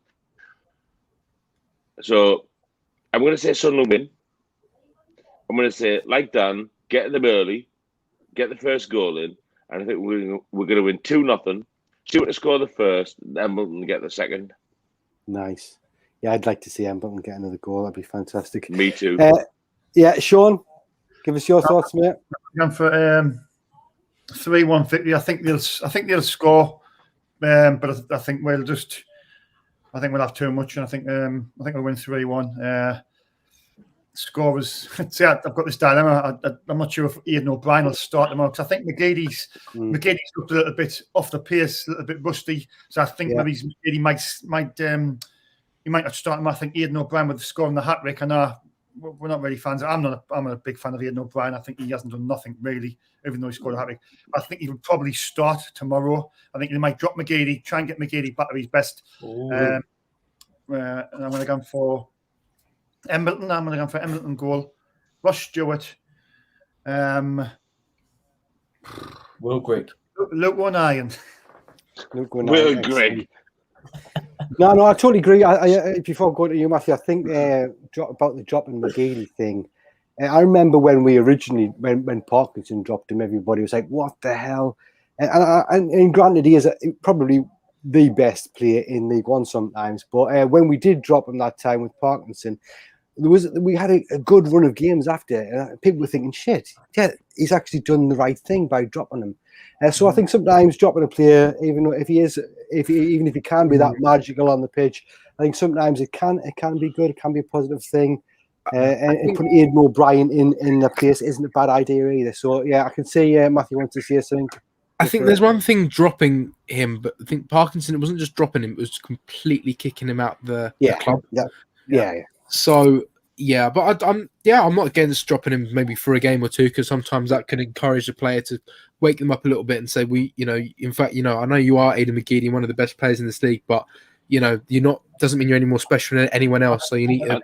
So I'm going to say Sunderland win. I'm going to say, like Dan, get them early, get the first goal in, and I think we're going to win 2-0. Stuart to score the first, and Embleton get the second. Nice. Yeah, I'd like to see Embleton get another goal. That'd be fantastic. Me too. Yeah, Sean, give us your thoughts, mate. I'm for 3-1 victory. I think they'll score, but I think we'll have too much, and I think we'll win 3-1. Score was. See, I've got this dilemma. I'm not sure if Ian O'Brien will start them out because I think McGeady's looked a little bit off the pace, a little bit rusty. So I think maybe McGeady might not start him. I think Ian O'Brien with scoring the hat trick. And we're not really fans. I'm a big fan of Ian O'Brien. I think he hasn't done nothing really, even though he scored a hat trick. I think he will probably start tomorrow. I think they might drop McGeady, try and get McGeady back to his best. And I'm going to go for Embleton. I'm going to go for Embleton goal. Ross Stewart. Will Grigg. Luke O'Neill. Will Grigg. No, I totally agree. Before going to you, Matthew, I think about the dropping McGeady thing. I remember when we originally, when Parkinson dropped him, everybody was like, "What the hell?" And granted, he is probably the best player in League One sometimes. But when we did drop him that time with Parkinson, we had a good run of games after. People were thinking, "Shit, yeah, he's actually done the right thing by dropping him." So I think sometimes dropping a player, even if he can be that magical on the pitch, I think sometimes it can be good. It can be a positive thing. And putting Ian O'Brien in the place isn't a bad idea either. So yeah, I can see Matthew wants to say something. I think there's one thing dropping him, but I think Parkinson, it wasn't just dropping him; it was completely kicking him out the club. Yeah. So yeah, but I'm not against dropping him maybe for a game or two because sometimes that can encourage a player to wake them up a little bit and say, in fact, I know you are Aidan McGeady, one of the best players in this league, but you're not. Doesn't mean you're any more special than anyone else. So you need to.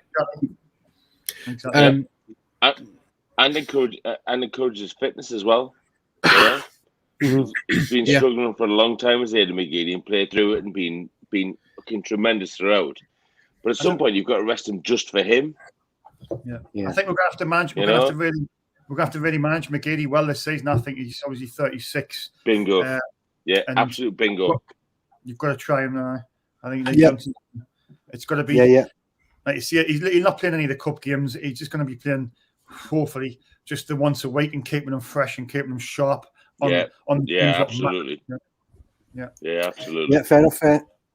And encourage his fitness as well. Yeah. He's been struggling for a long time as Aidan McGeady and played through it and been fucking tremendous throughout. But at some point, you've got to rest him just for him. Yeah. I think we're going to have to manage. We're going to have to really manage McGeady well this season. I think he's obviously 36. Bingo. Absolute bingo. You've got to try him now. I think it's got to be. Like you see, he's not playing any of the cup games. He's just going to be playing, hopefully, just the once a week and keeping him fresh and keeping him sharp. Absolutely. Yeah, absolutely. Yeah, fair enough.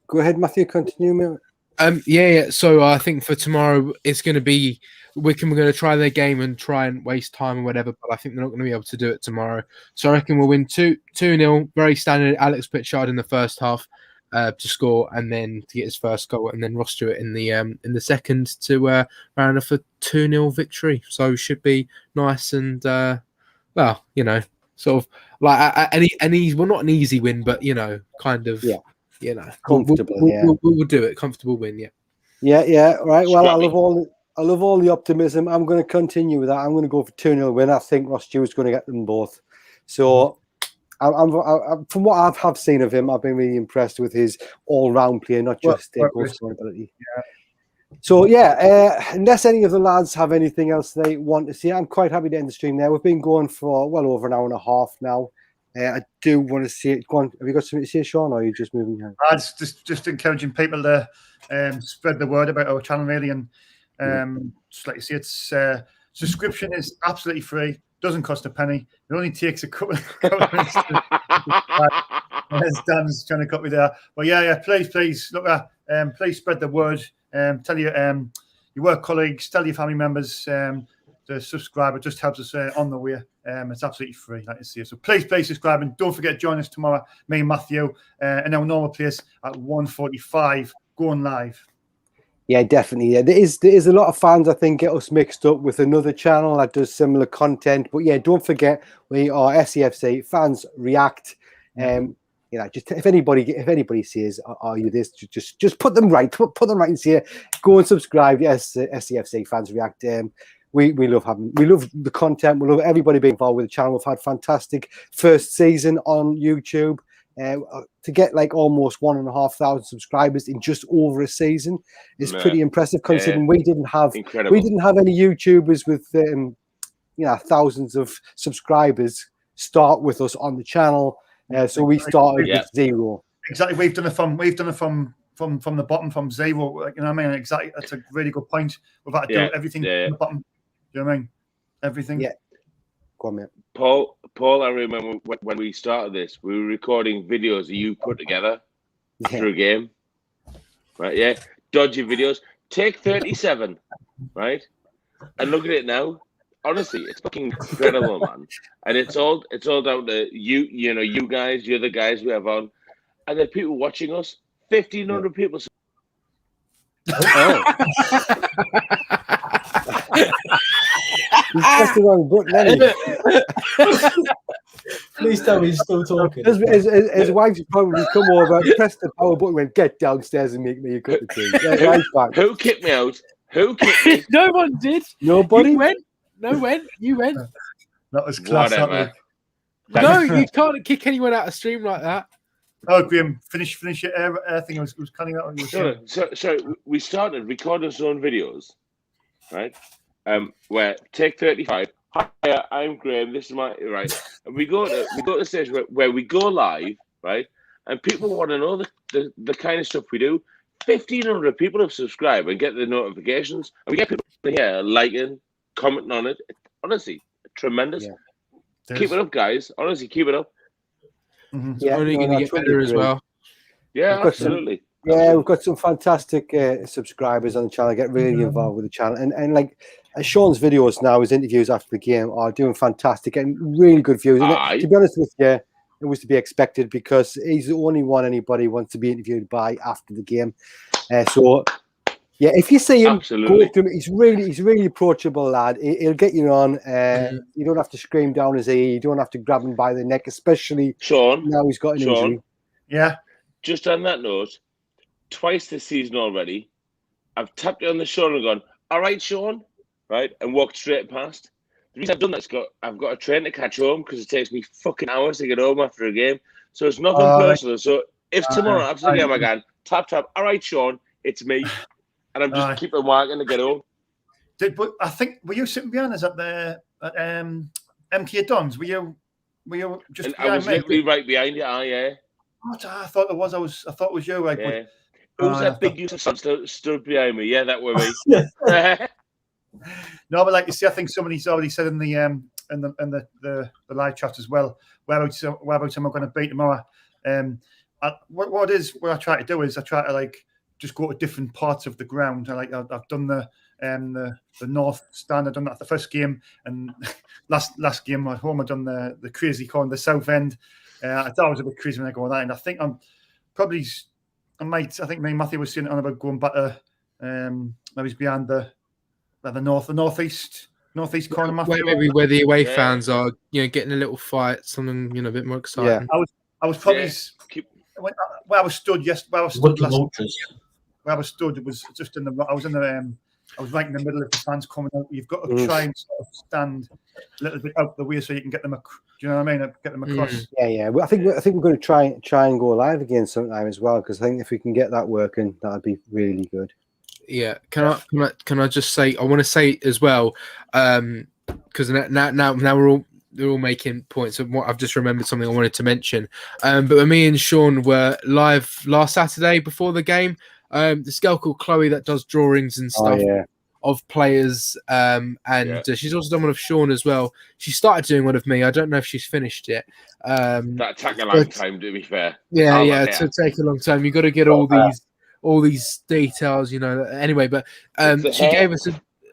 Go ahead, Matthew. Continue, mate. So I think for tomorrow it's going to be Wycombe. We're going to try their game and try and waste time or whatever, but I think they're not going to be able to do it tomorrow. So I reckon we'll win 2-0. Very standard. Alex Pritchard in the first half to score and then to get his first goal, and then Ross Stewart in the second to round off a 2-0 victory. So should be nice and sort of like not an easy win, but kind of comfortable. We'll do it. Comfortable win. Yeah. Right. Well, I love all the optimism. I'm going to continue with that. I'm going to go for 2-0 win. I think Ross Stewart's going to get them both. So, I'm from what I have seen of him, I've been really impressed with his all-round play, not just goal scoring ability. Yeah. So unless any of the lads have anything else they want to see, I'm quite happy to end the stream there. We've been going for well over an hour and a half now. I do want to see it. Go on. Have you got something to say, Sean, or are you just moving on? It's just encouraging people to spread the word about our channel, really, and just like you see, its subscription is absolutely free. Doesn't cost a penny. It only takes a couple of minutes. As Dan's trying to cut me there, but please look at please spread the word. Tell your work colleagues, tell your family members to subscribe. It just helps us on the way. It's absolutely free, like you see. So please subscribe, and don't forget to join us tomorrow, me and Matthew, in our normal place at 1:45, going live. Yeah, definitely. Yeah, there is a lot of fans, I think, get us mixed up with another channel that does similar content. But yeah, don't forget, we are SEFC Fans React. you know, just if anybody says, "Are you this?" Just put them right. Put them right and say, go and subscribe. Yes, SCFC Fans React. We love the content. We love everybody being involved with the channel. We've had fantastic first season on YouTube. To get like almost 1,500 subscribers in just over a season is pretty impressive, considering we didn't have any YouTubers with thousands of subscribers start with us on the channel. So we started with zero. Exactly, we've done it from the bottom, from zero. You know what I mean? Exactly, that's a really good point. We've had to do everything from the bottom. You know what I mean? Everything. Yeah. Go on, mate. Paul, I remember when we started this, we were recording videos that you put together after a game. Right, yeah. Dodgy videos. Take 37, right? And look at it now. Honestly, it's fucking incredible, man. And it's all down to you guys, you're the guys we have on. And the people watching us, 1,500 people. Oh. He's pressed the wrong button. Please tell me he's still talking. His wife's probably come over, pressed the power button, went, "Get downstairs and make me a cup of tea." Who kicked me out? Who kicked me? No one did. Nobody. You went. You went. That was class. Whatever. No, you can't kick anyone out of stream like that. Oh, Graham, finish your thing. I was cutting out on your So we started recording our own videos, right? Where take 35. Hi, I'm Graham. This is my right. And we go to the stage where we go live, right? And people want to know the kind of stuff we do. 1,500 people have subscribed and get the notifications, and we get people here liking, commenting on it. Honestly, tremendous. Yeah. Keep it up, guys. Honestly, keep it up. Mm-hmm. Yeah, only going to get better as well. Yeah, absolutely. We've got some fantastic subscribers on the channel. Get really involved with the channel, and like Sean's videos now, his interviews after the game are doing fantastic and really good views. And to be honest with you, it was to be expected because he's the only one anybody wants to be interviewed by after the game. So yeah, if you see him, go up to him. He's really approachable lad. He'll get you on. You don't have to scream down his ear. You don't have to grab him by the neck, especially Sean. Now he's got an injury. Yeah. Just on that note, twice this season already, I've tapped you on the shoulder and gone, "All right, Sean," right, and walked straight past. The reason I've done that is I've got a train to catch home because it takes me fucking hours to get home after a game. So it's nothing personal. So if tomorrow after the game I go, tap, "All right, Sean, it's me," and I'm just keeping walking to get home. But I think, were you sitting behind us at MK Dons? Were you just? And I was literally right behind you. Yeah. I thought it was. I thought it was you. Like, yeah. Who's that big user stood behind me? Yeah, that were me. No, but like you see, I think somebody's already said in the live chat as well. Whereabouts am I going to be tomorrow? What I try to do is I try to like just go to different parts of the ground. I've done the north stand. I've done that the first game, and last game at home I've done the crazy corner, the south end. I thought I was a bit crazy when I go on that, and I think I think me and Matthew was saying on about going back to maybe beyond the northeast corner. Matthew, maybe where the away fans are, getting a little fight, something a bit more exciting. Yeah. I was probably where I was stood. Yes, where I was stood where I was stood, it was just I was right in the middle of the fans coming out. You've got to try and sort of stand a little bit out the way so you can get them. Do you know what I mean? Get them across. Yeah. Well, I think we're going to try and go live again sometime as well, because I think if we can get that working, that'd be really good. Yeah. Can I just say? I want to say as well, because now they're all making points. Of what I've just remembered something I wanted to mention. But when me and Sean were live last Saturday before the game. This girl called Chloe that does drawings and stuff of players, and she's also done one of Sean as well. She started doing one of me. I don't know if she's finished it. That took a long time, to be fair. Yeah, to take a long time. You got to get all these details, Anyway, but she gave us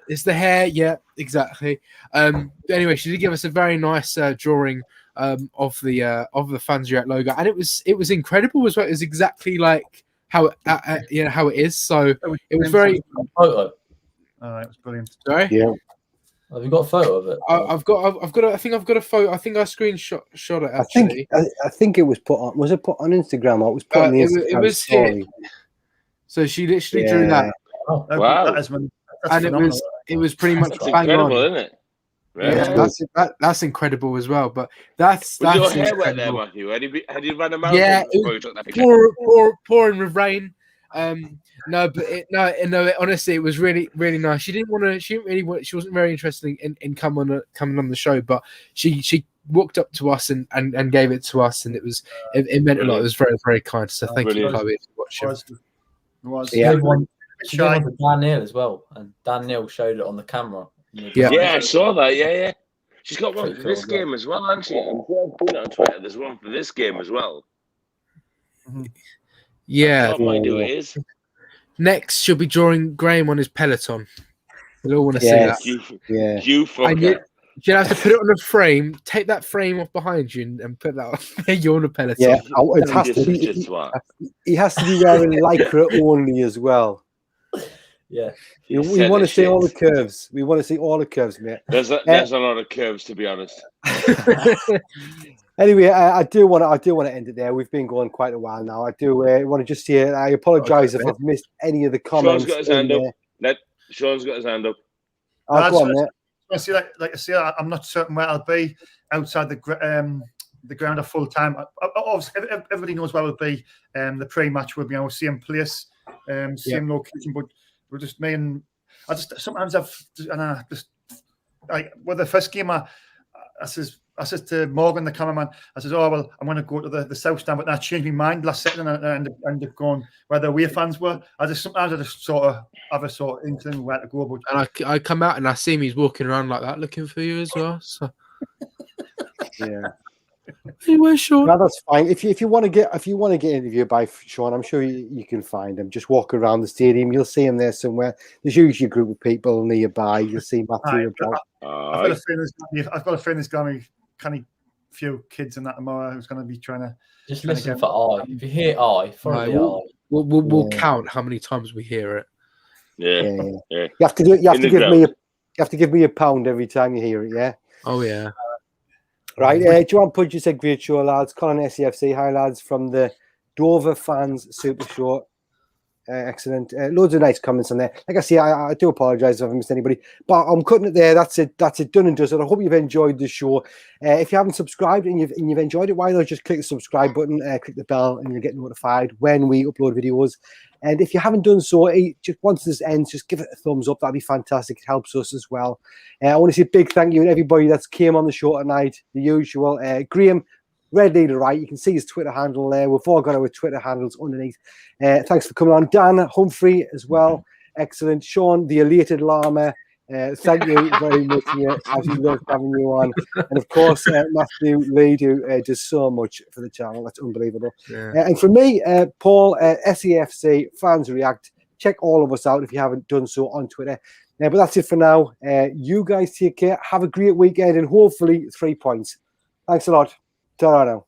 it's the hair, yeah, exactly. Anyway, she did give us a very nice drawing of the Fans React logo, and it was incredible as well. It was exactly like how it is. So it was very. It was brilliant. Sorry. Yeah. Have you got a photo of it? I've got. I think I've got a photo. I think I screenshot it actually. I think it was put on. Was it put on Instagram or it was put on the Instagram it was story? Here. So she literally drew that. Oh, Wow. That's And it was pretty much That's bang incredible, on. isn't it? Yeah, that's incredible as well. But that's Was your hair wet incredible. there, Matthew? Had you run a mountain? Yeah, before you took that picture? pouring with rain. Honestly, it was really, really nice. She wasn't very interested in coming on the show, but she walked up to us and gave it to us, and it meant a lot. It was very, very kind. So thank you, Chloe, for watching. Yeah. She gave one to Dan Neil as well, and Dan Neil showed it on the camera. Yeah, I saw that. Yeah. She's got one Pretty for this cool, game as well, hasn't she? I'm sure I've seen it on Twitter. There's one for this game as well. Yeah. I have no idea who it is. Next, she'll be drawing Graham on his Peloton. We all want to see that. You fucker. You'll have to put it on a frame, take that frame off behind you and put that on. You're on a Peloton. Yeah, it has to be, he has to be wearing lycra only as well. Yeah. We want to see all the curves. We want to see all the curves, mate. There's a lot of curves, to be honest. Anyway, I do want to end it there. We've been going quite a while now. I do want to just say I apologise if I've missed any of the comments. Sean's got his hand up. Sean's got his hand up. Oh, go on, mate. I see, like I say, I'm not certain where I'll be outside the ground full time. Obviously, everybody knows where I'll be. The pre-match will be on the same place, same location, but we're just me and I just sometimes like with the first game, I said to Morgan, the cameraman, I said, "Oh well, I'm going to go to the south stand," but then I changed my mind last second and I ended up going where the away fans were. Sometimes I just sort of have a sort of inkling where to go. But and I come out and I see him, he's walking around like that, looking for you as well. So yeah. Anyway, Sean. No, that's fine. If you want to get interviewed by Sean, I'm sure you can find him. Just walk around the stadium, you'll see him there somewhere. There's usually a group of people nearby. You'll see Matthew about. I've got a feeling there's going to be kind of few kids in that tomorrow who's going to be trying to just listen for I. If you hear I, follow the I. We'll count how many times we hear it. Yeah. You have to do it. You have to give me a pound every time you hear it. Yeah. Oh yeah. Right. Joanne Pudge said, "Great show, lads." Colin SCFC, hi lads from the Dover Fans Super Show. Excellent. Loads of nice comments on there. Like I say, I do apologise if I've missed anybody, but I'm cutting it there. That's it. Done and dusted. I hope you've enjoyed the show. If you haven't subscribed and you've enjoyed it, why not just click the subscribe button, click the bell, and you'll get notified when we upload videos. And if you haven't done so, just once this ends, just give it a thumbs up. That'd be fantastic. It helps us as well. I want to say a big thank you to everybody that's came on the show tonight. The usual. Graham, Red Leader, right? You can see his Twitter handle there. We've all got our Twitter handles underneath. Thanks for coming on. Dan Humphrey as well. Excellent. Sean, the elated llama. Thank you very much. I've loved having you on. And of course, Matthew Reid, who does so much for the channel. That's unbelievable. Yeah. And for me, Paul, SEFC, Fans React. Check all of us out if you haven't done so on Twitter. But that's it for now. You guys take care. Have a great weekend and hopefully 3 points. Thanks a lot. Ta-ra now.